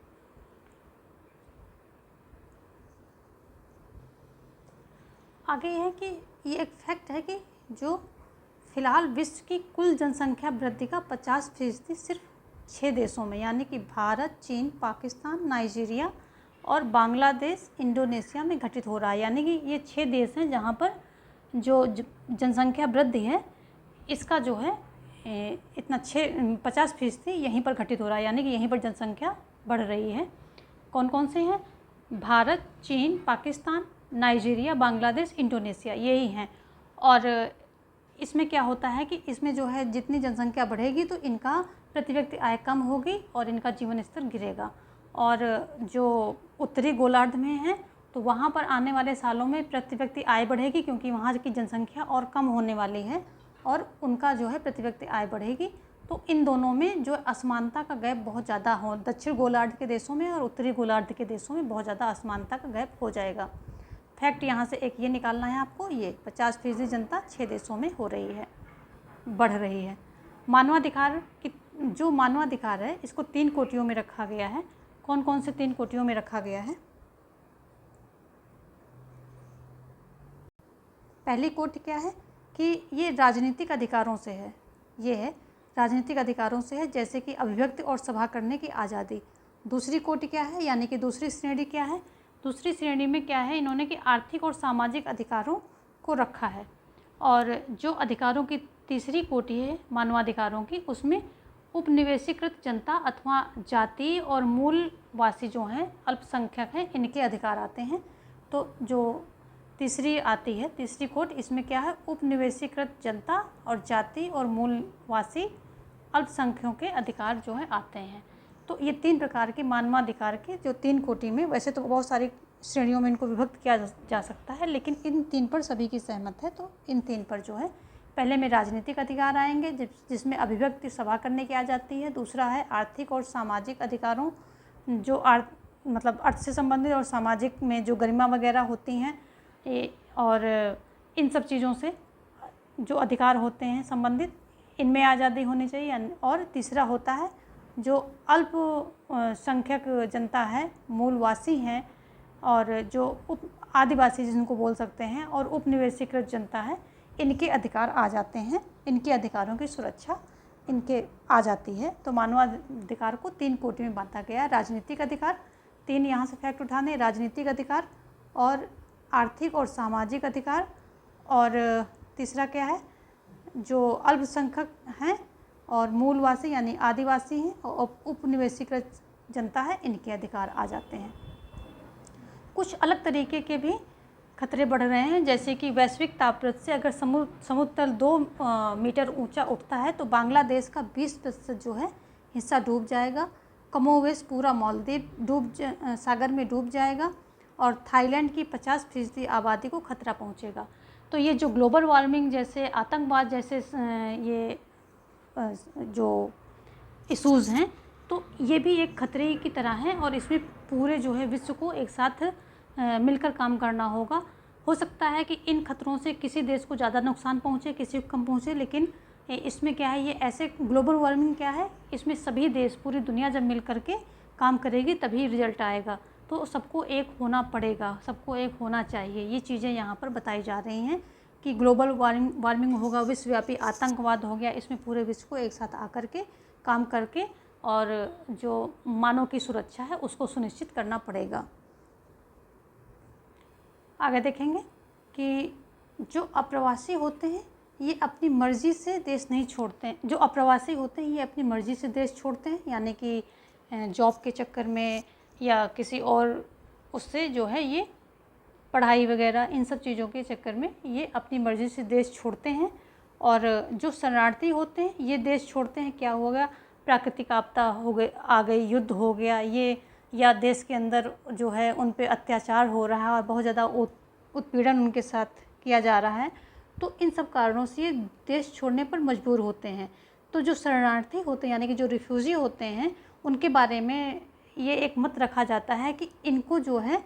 आगे है कि ये एक फैक्ट है कि जो फ़िलहाल विश्व की कुल जनसंख्या वृद्धि का 50% सिर्फ 6 देशों में यानी कि भारत, चीन, पाकिस्तान, नाइजीरिया और बांग्लादेश, इंडोनेशिया में घटित हो रहा है। यानी कि ये 6 देश हैं जहाँ पर जो जनसंख्या वृद्धि है इसका जो है इतना 50% यहीं पर घटित हो रहा है, यानी कि यहीं पर जनसंख्या बढ़ रही है। कौन कौन से हैं? भारत, चीन, पाकिस्तान, नाइजीरिया, बांग्लादेश, इंडोनेशिया, यही हैं। और इसमें क्या होता है कि इसमें जो है जितनी जनसंख्या बढ़ेगी तो इनका प्रति व्यक्ति आय कम होगी और इनका जीवन स्तर गिरेगा। और जो उत्तरी गोलार्ध में है तो वहाँ पर आने वाले सालों में प्रति व्यक्ति आय बढ़ेगी, क्योंकि वहाँ की जनसंख्या और कम होने वाली है और उनका जो है प्रति व्यक्ति आय बढ़ेगी। तो इन दोनों में जो असमानता का गैप बहुत ज़्यादा हो, दक्षिण गोलार्ध के देशों में और उत्तरी गोलार्ध के देशों में बहुत ज़्यादा असमानता का गैप हो जाएगा। फैक्ट यहाँ से एक ये निकालना है आपको, ये 50% जनता 6 देशों में हो रही है, बढ़ रही है। मानवाधिकार की जो मानवाधिकार है इसको 3 कोटियों में रखा गया है। कौन कौन से 3 कोटियों में रखा गया है? पहली कोटि क्या है कि ये राजनीतिक अधिकारों से है, ये है राजनीतिक अधिकारों से है, जैसे कि अभिव्यक्ति और सभा करने की आज़ादी। दूसरी कोटि क्या है, यानी कि दूसरी श्रेणी क्या है? दूसरी श्रेणी में क्या है इन्होंने कि आर्थिक और सामाजिक अधिकारों को रखा है। और जो अधिकारों की तीसरी कोटि है मानवाधिकारों की, उसमें उपनिवेशीकृत जनता अथवा जाति और मूलवासी जो हैं अल्पसंख्यक हैं इनके अधिकार आते हैं। तो जो तीसरी आती है तीसरी कोट, इसमें क्या है उपनिवेशीकृत जनता और जाति और मूलवासी अल्पसंख्यकों के अधिकार जो है आते हैं। तो ये 3 प्रकार के मानवाधिकार के जो 3 कोटि में, वैसे तो बहुत सारी श्रेणियों में इनको विभक्त किया जा सकता है, लेकिन इन 3 पर सभी की सहमत है। तो इन 3 पर जो है पहले में राजनीतिक अधिकार आएंगे जिसमें अभिव्यक्ति सभा करने की आ जाती है। दूसरा है आर्थिक और सामाजिक अधिकारों, जो मतलब अर्थ से संबंधित और सामाजिक में जो गरिमा वगैरह होती हैं और इन सब चीज़ों से जो अधिकार होते हैं संबंधित, इनमें आज़ादी होनी चाहिए। और तीसरा होता है जो अल्पसंख्यक जनता है, मूलवासी हैं और जो आदिवासी जिनको बोल सकते हैं और उपनिवेशीकृत जनता है, इनके अधिकार आ जाते हैं, इनके अधिकारों की सुरक्षा इनके आ जाती है। तो मानवाधिकार को 3 कोटि में बांटा गया। राजनीतिक अधिकार, 3 यहाँ से फैक्ट उठाने, राजनीतिक अधिकार और आर्थिक और सामाजिक अधिकार, और तीसरा क्या है जो अल्पसंख्यक हैं और मूलवासी यानी आदिवासी हैं और उपनिवेशीकृत जनता है, इनके अधिकार आ जाते हैं। कुछ अलग तरीके के भी खतरे बढ़ रहे हैं, जैसे कि वैश्विक तापक्रम से अगर समुद्र तल 2 मीटर ऊंचा उठता है तो बांग्लादेश का 20% जो है हिस्सा डूब जाएगा, कमोवेश पूरा मालदीव सागर में डूब जाएगा और थाईलैंड की 50% आबादी को खतरा पहुंचेगा। तो ये जो ग्लोबल वार्मिंग जैसे आतंकवाद जैसे ये जो इशूज़ हैं, तो ये भी एक खतरे की तरह हैं और इसमें पूरे जो है विश्व को एक साथ मिलकर काम करना होगा। हो सकता है कि इन खतरों से किसी देश को ज़्यादा नुकसान पहुँचे, किसी को कम पहुँचे, लेकिन इसमें क्या है, ये ऐसे ग्लोबल वार्मिंग क्या है, इसमें सभी देश, पूरी दुनिया जब मिल करके काम करेगी तभी रिजल्ट आएगा। तो सबको एक होना पड़ेगा, सबको एक होना चाहिए। ये चीज़ें यहाँ पर बताई जा रही हैं कि ग्लोबल वार्मिंग होगा, विश्वव्यापी आतंकवाद हो गया, इसमें पूरे विश्व को एक साथ आकर के काम करके और जो मानव की सुरक्षा है उसको सुनिश्चित करना पड़ेगा। आगे देखेंगे कि जो अप्रवासी होते हैं ये अपनी मर्ज़ी से देश नहीं छोड़ते हैं। जो अप्रवासी होते हैं ये अपनी मर्ज़ी से देश छोड़ते हैं, यानी कि जॉब के चक्कर में या किसी और उससे जो है ये पढ़ाई वगैरह इन सब चीज़ों के चक्कर में ये अपनी मर्ज़ी से देश छोड़ते हैं। और जो शरणार्थी होते हैं ये देश छोड़ते हैं, क्या हो गया, प्राकृतिक आपदा हो गई, आ गई, युद्ध हो गया, ये या देश के अंदर जो है उन पे अत्याचार हो रहा है और बहुत ज़्यादा उत्पीड़न उनके साथ किया जा रहा है, तो इन सब कारणों से ये देश छोड़ने पर मजबूर होते हैं। तो जो शरणार्थी होते हैं यानी कि जो रिफ्यूजी होते हैं उनके बारे में ये एक मत रखा जाता है कि इनको जो है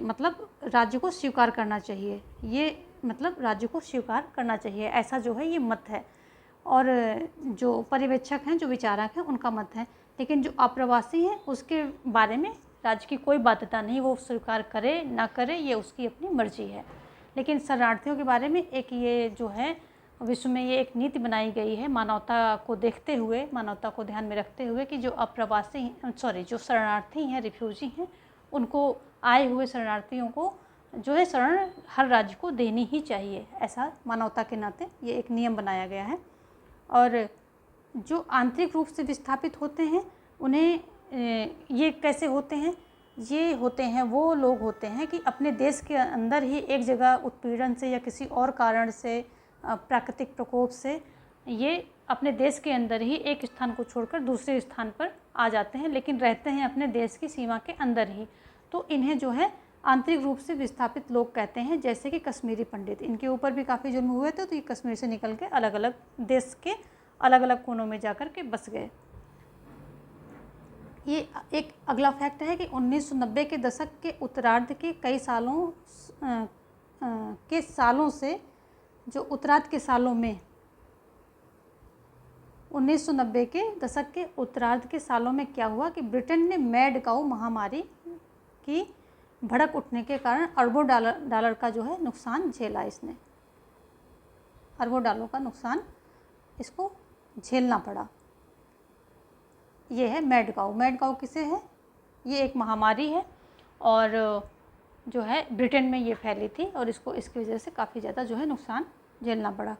मतलब राज्य को स्वीकार करना चाहिए, ये मतलब राज्य को स्वीकार करना चाहिए, ऐसा जो है ये मत है। और जो पर्यवेक्षक हैं, जो विचारक हैं, उनका मत है। लेकिन जो अप्रवासी हैं उसके बारे में राज्य की कोई बाध्यता नहीं, वो स्वीकार करे ना करे ये उसकी अपनी मर्जी है। लेकिन शरणार्थियों के बारे में एक ये जो है विश्व में ये एक नीति बनाई गई है मानवता को देखते हुए, मानवता को ध्यान में रखते हुए कि जो अप्रवासी जो शरणार्थी हैं, रिफ्यूजी हैं, उनको आए हुए शरणार्थियों को जो है शरण हर राज्य को देनी ही चाहिए। ऐसा मानवता के नाते ये एक नियम बनाया गया है। और जो आंतरिक रूप से विस्थापित होते हैं उन्हें ये कैसे होते हैं? ये होते हैं, वो लोग होते हैं कि अपने देश के अंदर ही एक जगह उत्पीड़न से या किसी और कारण से, प्राकृतिक प्रकोप से, ये अपने देश के अंदर ही एक स्थान को छोड़कर दूसरे स्थान पर आ जाते हैं, लेकिन रहते हैं अपने देश की सीमा के अंदर ही। तो इन्हें जो है आंतरिक रूप से विस्थापित लोग कहते हैं। जैसे कि कश्मीरी पंडित, इनके ऊपर भी काफ़ी जुल्म हुए थे, तो ये कश्मीर से निकल के अलग अलग देश के अलग अलग कोनों में जाकर के बस गए। ये एक अगला फैक्ट है कि 1990 के दशक के उत्तरार्ध के कई सालों से, जो उत्तरार्ध के सालों में 1990 के दशक के उत्तरार्ध के सालों में क्या हुआ कि ब्रिटेन ने मैड काऊ महामारी की भड़क उठने के कारण अरबों डॉलर का जो है नुकसान झेला। इसने अरबों डॉलर का नुकसान इसको झेलना पड़ा। ये है मैड काऊ। मैड काऊ किसे है? ये एक महामारी है और जो है ब्रिटेन में ये फैली थी और इसकी वजह से काफ़ी ज़्यादा जो है नुकसान झेलना पड़ा।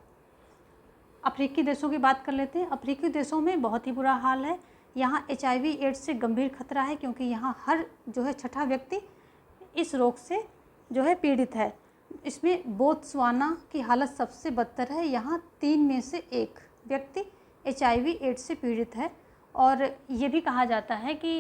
अफ्रीकी देशों की बात कर लेते हैं। अफ्रीकी देशों में बहुत ही बुरा हाल है। यहाँ HIV एड्स से गंभीर खतरा है, क्योंकि यहाँ हर जो है 6ठा व्यक्ति इस रोग से जो है पीड़ित है। इसमें बोत्सवाना की हालत सबसे बदतर है। यहाँ 3 में से 1 व्यक्ति HIV एड्स से पीड़ित है। और ये भी कहा जाता है कि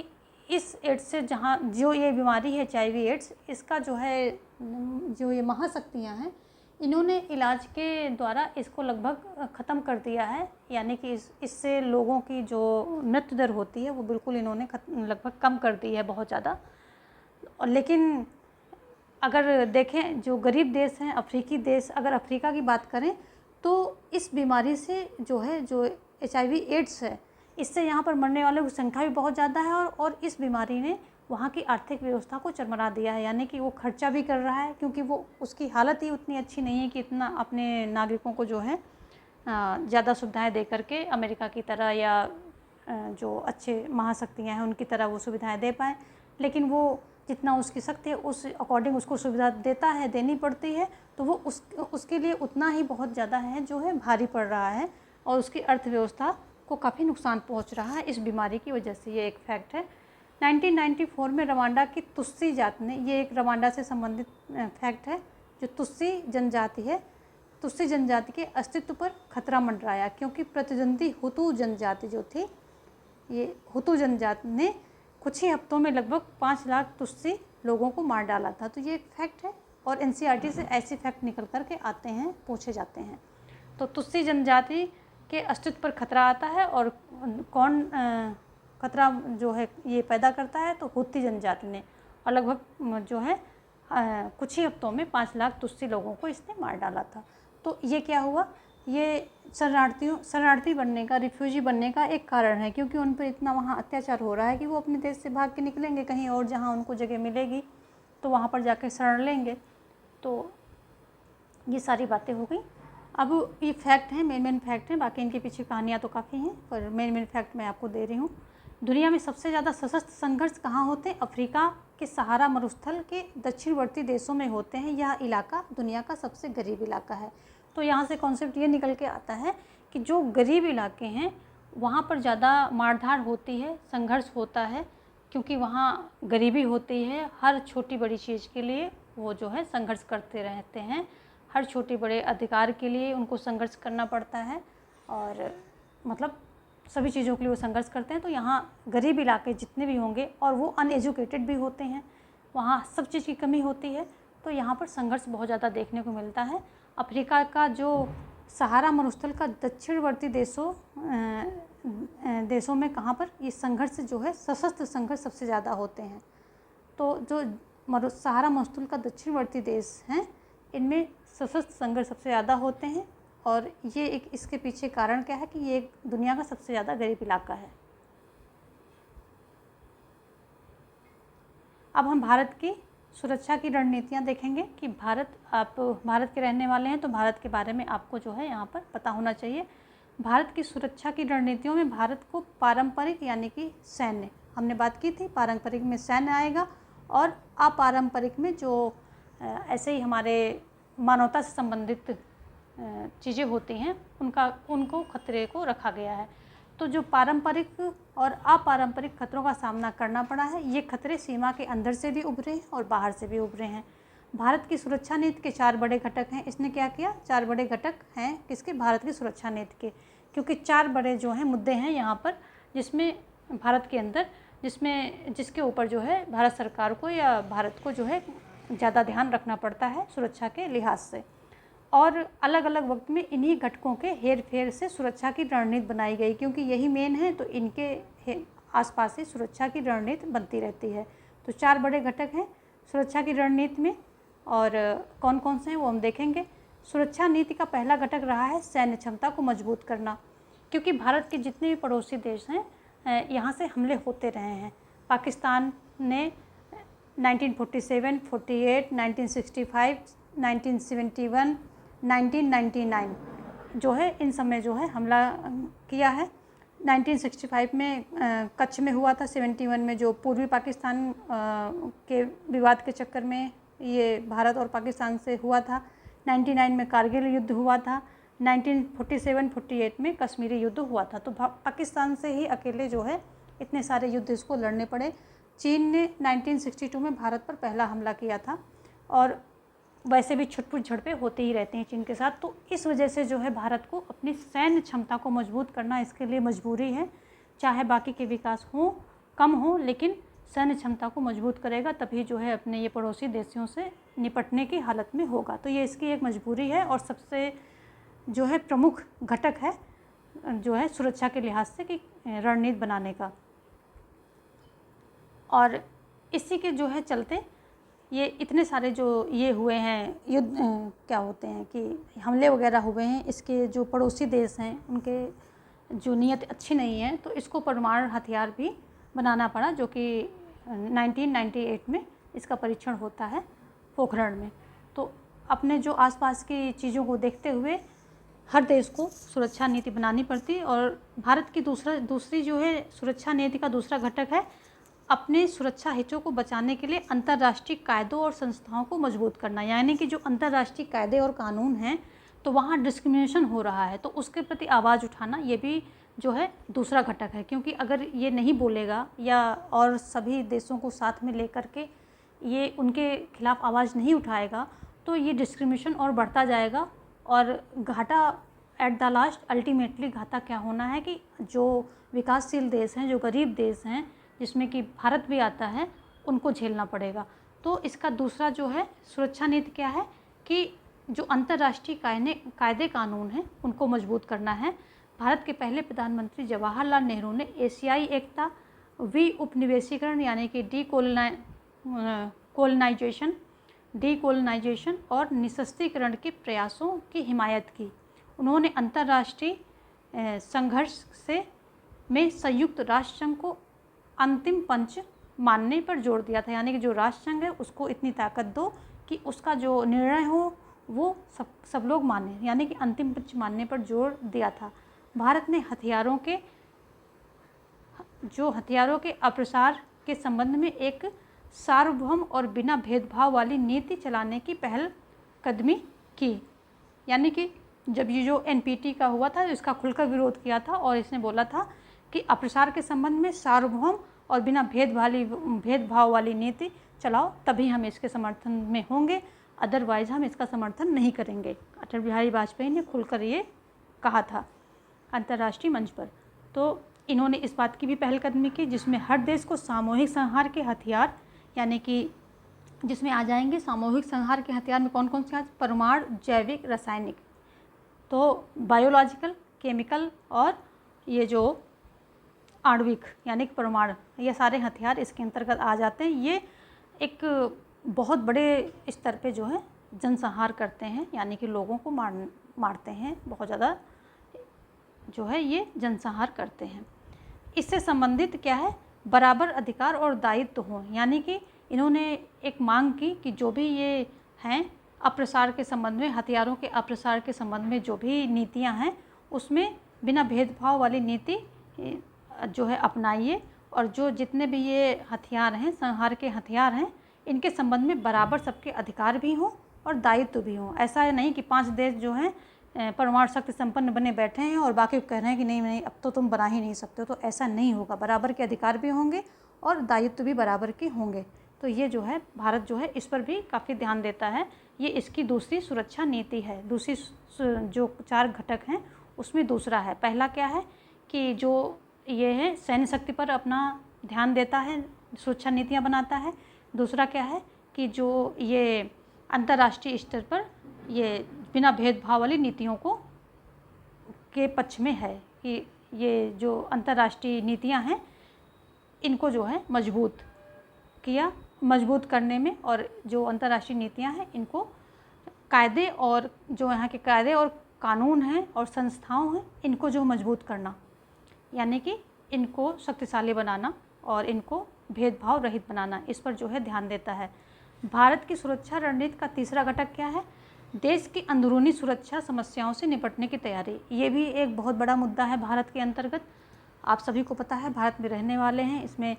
इस एड्स से जो ये बीमारी है HIV एड्स, इसका जो है जो ये महाशक्तियाँ हैं, इन्होंने इलाज के द्वारा इसको लगभग ख़त्म कर दिया है। यानी कि इससे लोगों की जो मृत्यु दर होती है वो बिल्कुल इन्होंने लगभग कम कर दी है, बहुत ज़्यादा। और लेकिन अगर देखें जो गरीब देश हैं, अफ्रीकी देश, अगर अफ्रीका की बात करें तो इस बीमारी से जो है जो HIV एड्स है, इससे यहाँ पर मरने वालों की संख्या भी बहुत ज़्यादा है। और इस बीमारी ने वहाँ की आर्थिक व्यवस्था को चरमरा दिया है। यानी कि वो खर्चा भी कर रहा है, क्योंकि वो उसकी हालत ही उतनी अच्छी नहीं है कि इतना अपने नागरिकों को जो है ज़्यादा सुविधाएं दे करके अमेरिका की तरह या जो अच्छे महाशक्तियाँ हैं उनकी तरह वो सुविधाएं दे पाएँ। लेकिन वो जितना उसकी शक्ति है उस अकॉर्डिंग उसको सुविधा देता है, देनी पड़ती है, तो वो उसके लिए उतना ही बहुत ज़्यादा है जो है भारी पड़ रहा है और उसकी अर्थव्यवस्था को काफ़ी नुकसान पहुंच रहा है इस बीमारी की वजह से। ये एक फैक्ट है। 1994 में रवांडा की तुस्सी जाति ने, ये एक रवांडा से संबंधित फैक्ट है, जो तुस्सी जनजाति है, तुस्सी जनजाति के अस्तित्व पर खतरा मंडराया, क्योंकि प्रतिद्वंदी हुतू जनजाति जो थी, ये हुतू जनजाति ने कुछ ही हफ्तों में लगभग 5 लाख तुस्सी लोगों को मार डाला था। तो ये एक फैक्ट है और NCERT से ऐसे फैक्ट निकल कर के आते हैं, पूछे जाते हैं। तो तुस्सी जनजाति के अस्तित्व पर खतरा आता है और कौन खतरा जो है ये पैदा करता है? तो हुती जनजाति ने, और लगभग जो है कुछ ही हफ्तों में 5 लाख तुस्सी लोगों को इसने मार डाला था। तो ये क्या हुआ? ये शरणार्थी बनने का, रिफ्यूजी बनने का एक कारण है, क्योंकि उन पर इतना वहाँ अत्याचार हो रहा है कि वो अपने देश से भाग के निकलेंगे कहीं और, जहाँ उनको जगह मिलेगी तो वहाँ पर जाकर शरण लेंगे। तो ये सारी बातें हो गई। अब ये फैक्ट हैं, मेन फैक्ट हैं, बाकी इनके पीछे कहानियाँ तो काफ़ी हैं, पर मेन फैक्ट मैं आपको दे रही हूँ। दुनिया में सबसे ज़्यादा सशस्त्र संघर्ष कहाँ होते हैं? अफ्रीका के सहारा मरुस्थल के दक्षिणवर्ती देशों में होते हैं। यह इलाका दुनिया का सबसे गरीब इलाका है। तो यहाँ से कॉन्सेप्ट ये निकल के आता है कि जो गरीब इलाके हैं वहाँ पर ज़्यादा मारधाड़ होती है, संघर्ष होता है, क्योंकि वहाँ गरीबी होती है। हर छोटी बड़ी चीज़ के लिए वो जो है संघर्ष करते रहते हैं, हर छोटे बड़े अधिकार के लिए उनको संघर्ष करना पड़ता है, और मतलब सभी चीज़ों के लिए वो संघर्ष करते हैं। तो यहाँ गरीब इलाके जितने भी होंगे और वो अनएजुकेटेड भी होते हैं, वहाँ सब चीज़ की कमी होती है, तो यहाँ पर संघर्ष बहुत ज़्यादा देखने को मिलता है। अफ्रीका का जो सहारा मरुस्थल का दक्षिणवर्ती देशों में कहाँ पर ये संघर्ष जो है, सशस्त्र संघर्ष सबसे ज़्यादा होते हैं। तो जो सहारा मरुस्थल का दक्षिणवर्ती देश हैं, इनमें सशस्त्र संघर्ष सबसे ज़्यादा होते हैं। और ये एक इसके पीछे कारण क्या है कि ये एक दुनिया का सबसे ज़्यादा गरीब इलाका है। अब हम भारत की सुरक्षा की रणनीतियाँ देखेंगे कि आप भारत के रहने वाले हैं तो भारत के बारे में आपको जो है यहाँ पर पता होना चाहिए। भारत की सुरक्षा की रणनीतियों में भारत को पारंपरिक यानी कि सैन्य, हमने बात की थी, पारंपरिक में सैन्य आएगा और अपारंपरिक में जो ऐसे ही हमारे मानवता से संबंधित चीज़ें होती हैं उनको खतरे को रखा गया है। तो जो पारंपरिक और अपारंपरिक खतरों का सामना करना पड़ा है, ये खतरे सीमा के अंदर से भी उभरे हैं और बाहर से भी उभरे हैं। भारत की सुरक्षा नीति के 4 बड़े घटक हैं। इसने क्या किया, 4 बड़े घटक हैं किसके, भारत की सुरक्षा नीति के, क्योंकि 4 बड़े जो हैं मुद्दे हैं यहाँ पर, जिसमें भारत के अंदर जिसके ऊपर जो है भारत सरकार को या भारत को जो है ज़्यादा ध्यान रखना पड़ता है सुरक्षा के लिहाज से। और अलग अलग वक्त में इन्हीं घटकों के हेर फेर से सुरक्षा की रणनीति बनाई गई, क्योंकि यही मेन है तो इनके आसपास ही सुरक्षा की रणनीति बनती रहती है। तो 4 बड़े घटक हैं सुरक्षा की रणनीति में, और कौन कौन से हैं वो हम देखेंगे। सुरक्षा नीति का पहला घटक रहा है सैन्य क्षमता को मजबूत करना, क्योंकि भारत के जितने भी पड़ोसी देश हैं यहाँ से हमले होते रहे हैं। पाकिस्तान ने 1947, 48, 1965, 1971, 1999 जो है इन समय जो है हमला किया है। 1965 में कच्छ में हुआ था, 71 में जो पूर्वी पाकिस्तान के विवाद के चक्कर में ये भारत और पाकिस्तान से हुआ था। 99 में कारगिल युद्ध हुआ था। 1947-48 में कश्मीरी युद्ध हुआ था। तो पाकिस्तान से ही अकेले जो है इतने सारे युद्ध इसको लड़ने पड़े। चीन ने 1962 में भारत पर पहला हमला किया था, और वैसे भी छुटपुट झड़पें होते ही रहते हैं चीन के साथ। तो इस वजह से जो है भारत को अपनी सैन्य क्षमता को मजबूत करना इसके लिए मजबूरी है। चाहे बाकी के विकास हो कम हो, लेकिन सैन्य क्षमता को मजबूत करेगा तभी जो है अपने ये पड़ोसी देशों से निपटने की हालत में होगा। तो ये इसकी एक मजबूरी है और सबसे जो है प्रमुख घटक है जो है सुरक्षा के लिहाज से कि रणनीति बनाने का। और इसी के जो है चलते ये इतने सारे जो ये हुए हैं युद्ध क्या होते हैं कि हमले वगैरह हुए हैं, इसके जो पड़ोसी देश हैं उनके जो नीयत अच्छी नहीं है, तो इसको परमाणु हथियार भी बनाना पड़ा, जो कि 1998 में इसका परीक्षण होता है पोखरण में। तो अपने जो आसपास की चीज़ों को देखते हुए हर देश को सुरक्षा नीति बनानी पड़ती। और भारत की दूसरी जो है सुरक्षा नीति का दूसरा घटक है अपने सुरक्षा हितों को बचाने के लिए अंतर्राष्ट्रीय कायदों और संस्थाओं को मजबूत करना। यानी कि जो अंतर्राष्ट्रीय कायदे और कानून हैं तो वहाँ डिस्क्रिमिनेशन हो रहा है, तो उसके प्रति आवाज़ उठाना ये भी जो है दूसरा घटक है। क्योंकि अगर ये नहीं बोलेगा या और सभी देशों को साथ में लेकर के ये उनके खिलाफ आवाज़ नहीं उठाएगा तो ये डिस्क्रिमिनेशन और बढ़ता जाएगा, और घाटा एट द लास्ट अल्टीमेटली घाटा क्या होना है कि जो विकासशील देश हैं, जो गरीब देश हैं, जिसमें कि भारत भी आता है, उनको झेलना पड़ेगा। तो इसका दूसरा जो है सुरक्षा नीति क्या है कि जो अंतर्राष्ट्रीय कायदे कानून हैं उनको मजबूत करना है। भारत के पहले प्रधानमंत्री जवाहरलाल नेहरू ने एशियाई एकता, उपनिवेशीकरण यानी कि डीकोलोनाइजेशन और निशस्त्रीकरण के प्रयासों की हिमायत की। उन्होंने अंतर्राष्ट्रीय संघर्ष में संयुक्त राष्ट्र संघ को अंतिम पंच मानने पर जोर दिया था। यानी कि जो राष्ट्र संघ है उसको इतनी ताकत दो कि उसका जो निर्णय हो वो सब लोग माने, यानी कि अंतिम पंच मानने पर जोर दिया था। भारत ने हथियारों के अप्रसार के संबंध में एक सार्वभौम और बिना भेदभाव वाली नीति चलाने की पहल कदमी की। यानी कि जब ये जो NPT का हुआ था इसका खुलकर विरोध किया था और इसने बोला था कि अप्रसार के संबंध में सार्वभौम और बिना भेदभाव वाली नीति चलाओ, तभी हम इसके समर्थन में होंगे, अदरवाइज़ हम इसका समर्थन नहीं करेंगे। अटल बिहारी वाजपेयी ने खुलकर ये कहा था अंतर्राष्ट्रीय मंच पर। तो इन्होंने इस बात की भी पहलकदमी की जिसमें हर देश को सामूहिक संहार के हथियार, यानी कि जिसमें आ जाएंगे सामूहिक संहार के हथियार में कौन कौन से, परमाणु, जैविक, रासायनिक, तो बायोलॉजिकल, केमिकल और ये जो आणविक यानी कि परमाणु, ये सारे हथियार इसके अंतर्गत आ जाते हैं। ये एक बहुत बड़े स्तर पे जो है जनसंहार करते हैं, यानी कि लोगों को मारते हैं, बहुत ज़्यादा जो है ये जनसंहार करते हैं। इससे संबंधित क्या है, बराबर अधिकार और दायित्व हो, यानी कि इन्होंने एक मांग की कि जो भी ये हैं अप्रसार के संबंध में, हथियारों के अप्रसार के संबंध में जो भी नीतियां हैं उसमें बिना भेदभाव वाली नीति जो है अपनाइए, और जो जितने भी ये हथियार हैं, संहार के हथियार हैं, इनके संबंध में बराबर सबके अधिकार भी हों और दायित्व भी हों। ऐसा है नहीं कि 5 देश जो हैं परमाणु शक्ति संपन्न बने बैठे हैं और बाकी कह रहे हैं कि नहीं नहीं अब तो तुम बना ही नहीं सकते हो, तो ऐसा नहीं होगा। बराबर के अधिकार भी होंगे और दायित्व भी बराबर के होंगे। तो ये जो है भारत जो है इस पर भी काफ़ी ध्यान देता है। ये इसकी दूसरी सुरक्षा नीति है। दूसरी जो 4 घटक हैं उसमें दूसरा है। पहला क्या है कि जो ये है सैन्य शक्ति पर अपना ध्यान देता है, सुरक्षा नीतियाँ बनाता है। दूसरा क्या है कि जो ये अंतर्राष्ट्रीय स्तर पर ये बिना भेदभाव वाली नीतियों को के पक्ष में है कि ये जो अंतर्राष्ट्रीय नीतियां हैं इनको जो है मजबूत करने में, और जो अंतर्राष्ट्रीय नीतियां हैं इनको कायदे और जो यहाँ के कायदे और कानून हैं और संस्थाओं हैं इनको जो मजबूत करना, यानी कि इनको शक्तिशाली बनाना और इनको भेदभाव रहित बनाना, इस पर जो है ध्यान देता है। भारत की सुरक्षा रणनीति का तीसरा घटक क्या है? देश की अंदरूनी सुरक्षा समस्याओं से निपटने की तैयारी। ये भी एक बहुत बड़ा मुद्दा है भारत के अंतर्गत। आप सभी को पता है, भारत में रहने वाले हैं, इसमें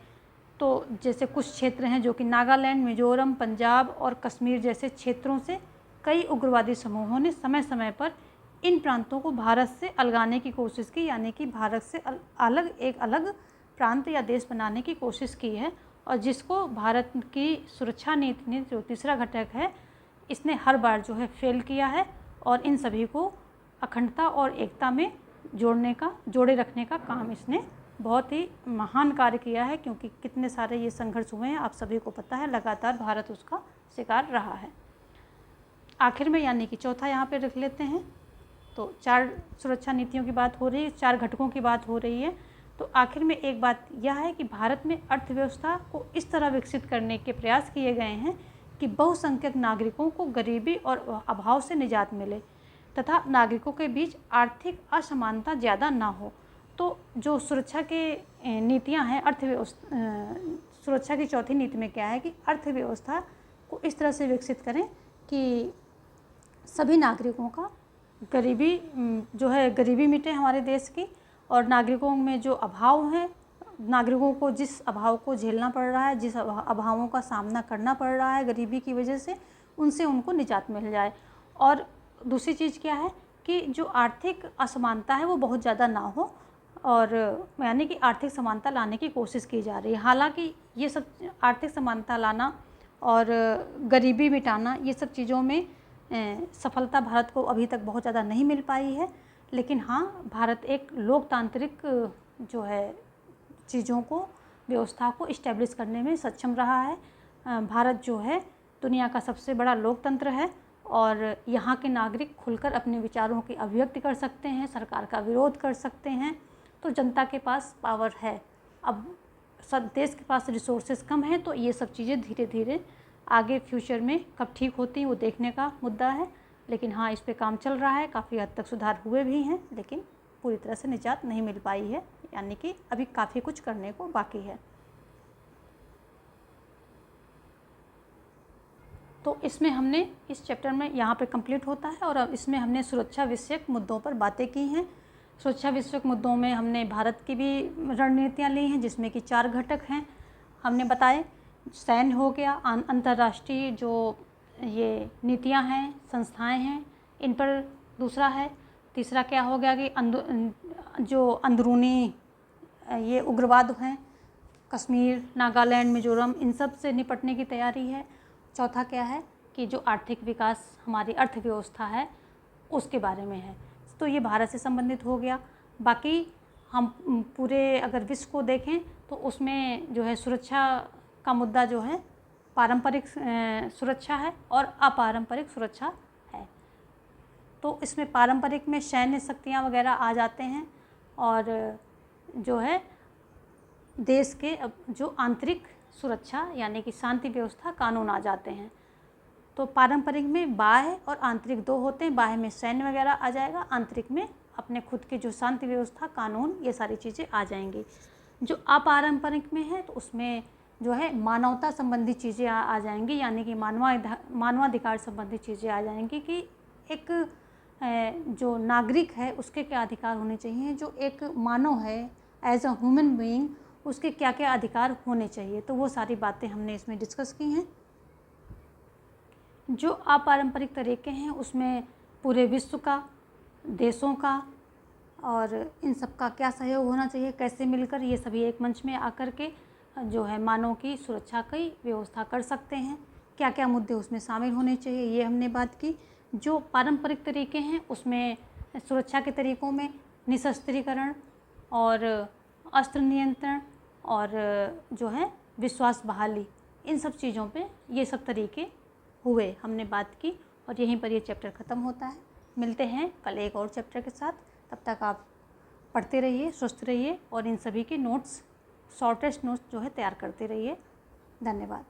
तो जैसे कुछ क्षेत्र हैं जो कि नागालैंड, मिजोरम, पंजाब और कश्मीर जैसे क्षेत्रों से कई उग्रवादी समूहों ने समय समय पर इन प्रांतों को भारत से अलगाने की कोशिश की, यानी कि भारत से एक अलग प्रांत या देश बनाने की कोशिश की है, और जिसको भारत की सुरक्षा नीति ने जो तीसरा घटक है इसने हर बार जो है फेल किया है, और इन सभी को अखंडता और एकता में जोड़े रखने का काम इसने बहुत ही महान कार्य किया है, क्योंकि कितने सारे ये संघर्ष हुए हैं आप सभी को पता है, लगातार भारत उसका शिकार रहा है। आखिर में यानी कि चौथा यहाँ पे रख लेते हैं, तो 4 सुरक्षा नीतियों की बात हो रही है, 4 घटकों की बात हो रही है। तो आखिर में एक बात यह है कि भारत में अर्थव्यवस्था को इस तरह विकसित करने के प्रयास किए गए हैं कि बहुसंख्यक नागरिकों को गरीबी और अभाव से निजात मिले तथा नागरिकों के बीच आर्थिक असमानता ज़्यादा ना हो। तो जो सुरक्षा के नीतियां हैं, सुरक्षा की चौथी नीति में क्या है कि अर्थव्यवस्था को इस तरह से विकसित करें कि सभी नागरिकों का गरीबी मिटे हमारे देश की, और नागरिकों में जो अभाव है, नागरिकों को जिस अभाव को झेलना पड़ रहा है, जिस अभावों का सामना करना पड़ रहा है गरीबी की वजह से, उनसे उनको निजात मिल जाए। और दूसरी चीज़ क्या है कि जो आर्थिक असमानता है वो बहुत ज़्यादा ना हो, और यानी कि आर्थिक समानता लाने की कोशिश की जा रही है। हालांकि ये सब आर्थिक समानता लाना और गरीबी मिटाना, ये सब चीज़ों में सफलता भारत को अभी तक बहुत ज़्यादा नहीं मिल पाई है, लेकिन हाँ, भारत एक लोकतांत्रिक जो है चीज़ों को, व्यवस्था को इस्टेब्लिश करने में सक्षम रहा है। भारत जो है दुनिया का सबसे बड़ा लोकतंत्र है, और यहाँ के नागरिक खुलकर अपने विचारों की अभिव्यक्ति कर सकते हैं, सरकार का विरोध कर सकते हैं। तो जनता के पास पावर है। अब सब देश के पास रिसोर्सेज कम हैं, तो ये सब चीज़ें धीरे धीरे आगे फ्यूचर में कब ठीक होती हैं वो देखने का मुद्दा है। लेकिन हाँ, इस पे काम चल रहा है, काफ़ी हद तक सुधार हुए भी हैं, लेकिन पूरी तरह से निजात नहीं मिल पाई है, यानी कि अभी काफ़ी कुछ करने को बाकी है। तो इसमें हमने इस चैप्टर में यहाँ पे कंप्लीट होता है, और अब इसमें हमने सुरक्षा विषयक मुद्दों पर बातें की हैं। सुरक्षा विषयक मुद्दों में हमने भारत की भी रणनीतियाँ ली हैं, जिसमें कि 4 घटक हैं हमने बताए। सैन्य हो गया, अंतर्राष्ट्रीय जो ये नीतियाँ हैं, संस्थाएं हैं, इन पर दूसरा है। तीसरा क्या हो गया कि जो अंदरूनी ये उग्रवाद हैं, कश्मीर, नागालैंड, मिजोरम, इन सब से निपटने की तैयारी है। चौथा क्या है कि जो आर्थिक विकास, हमारी अर्थव्यवस्था है, उसके बारे में है। तो ये भारत से संबंधित हो गया। बाकी हम पूरे अगर विश्व को देखें तो उसमें जो है सुरक्षा का मुद्दा जो है पारंपरिक सुरक्षा है और अपारंपरिक सुरक्षा है। तो इसमें पारंपरिक में सैन्य शक्तियाँ वगैरह आ जाते हैं, और जो है देश के जो आंतरिक सुरक्षा यानी कि शांति व्यवस्था, कानून आ जाते हैं। तो पारंपरिक में बाह्य और आंतरिक 2 होते हैं। बाह्य में सैन्य वगैरह आ जाएगा, आंतरिक में अपने खुद के जो शांति व्यवस्था, कानून, ये सारी चीज़ें आ जाएंगी। जो अपारंपरिक में है तो उसमें जो है मानवता संबंधी चीज़ें आ जाएंगी, यानी कि मानवाधिकार संबंधी चीज़ें आ जाएंगी कि एक जो नागरिक है उसके क्या अधिकार होने चाहिए, जो एक मानव है एज अ ह्यूमन बीइंग उसके क्या क्या अधिकार होने चाहिए। तो वो सारी बातें हमने इसमें डिस्कस की हैं। जो अपारंपरिक तरीके हैं उसमें पूरे विश्व का, देशों का और इन सब का क्या सहयोग होना चाहिए, कैसे मिलकर ये सभी एक मंच में आकर के जो है मानव की सुरक्षा की व्यवस्था कर सकते हैं, क्या क्या मुद्दे उसमें शामिल होने चाहिए, ये हमने बात की। जो पारंपरिक तरीके हैं उसमें सुरक्षा के तरीक़ों में निशस्त्रीकरण और अस्त्र नियंत्रण और जो है विश्वास बहाली, इन सब चीज़ों पे ये सब तरीके हुए हमने बात की और यहीं पर ये चैप्टर ख़त्म होता है। मिलते हैं कल एक और चैप्टर के साथ, तब तक आप पढ़ते रहिए, स्वस्थ रहिए और इन सभी के नोट्स, शॉर्टेस्ट नोट्स जो है तैयार करते रहिए। धन्यवाद।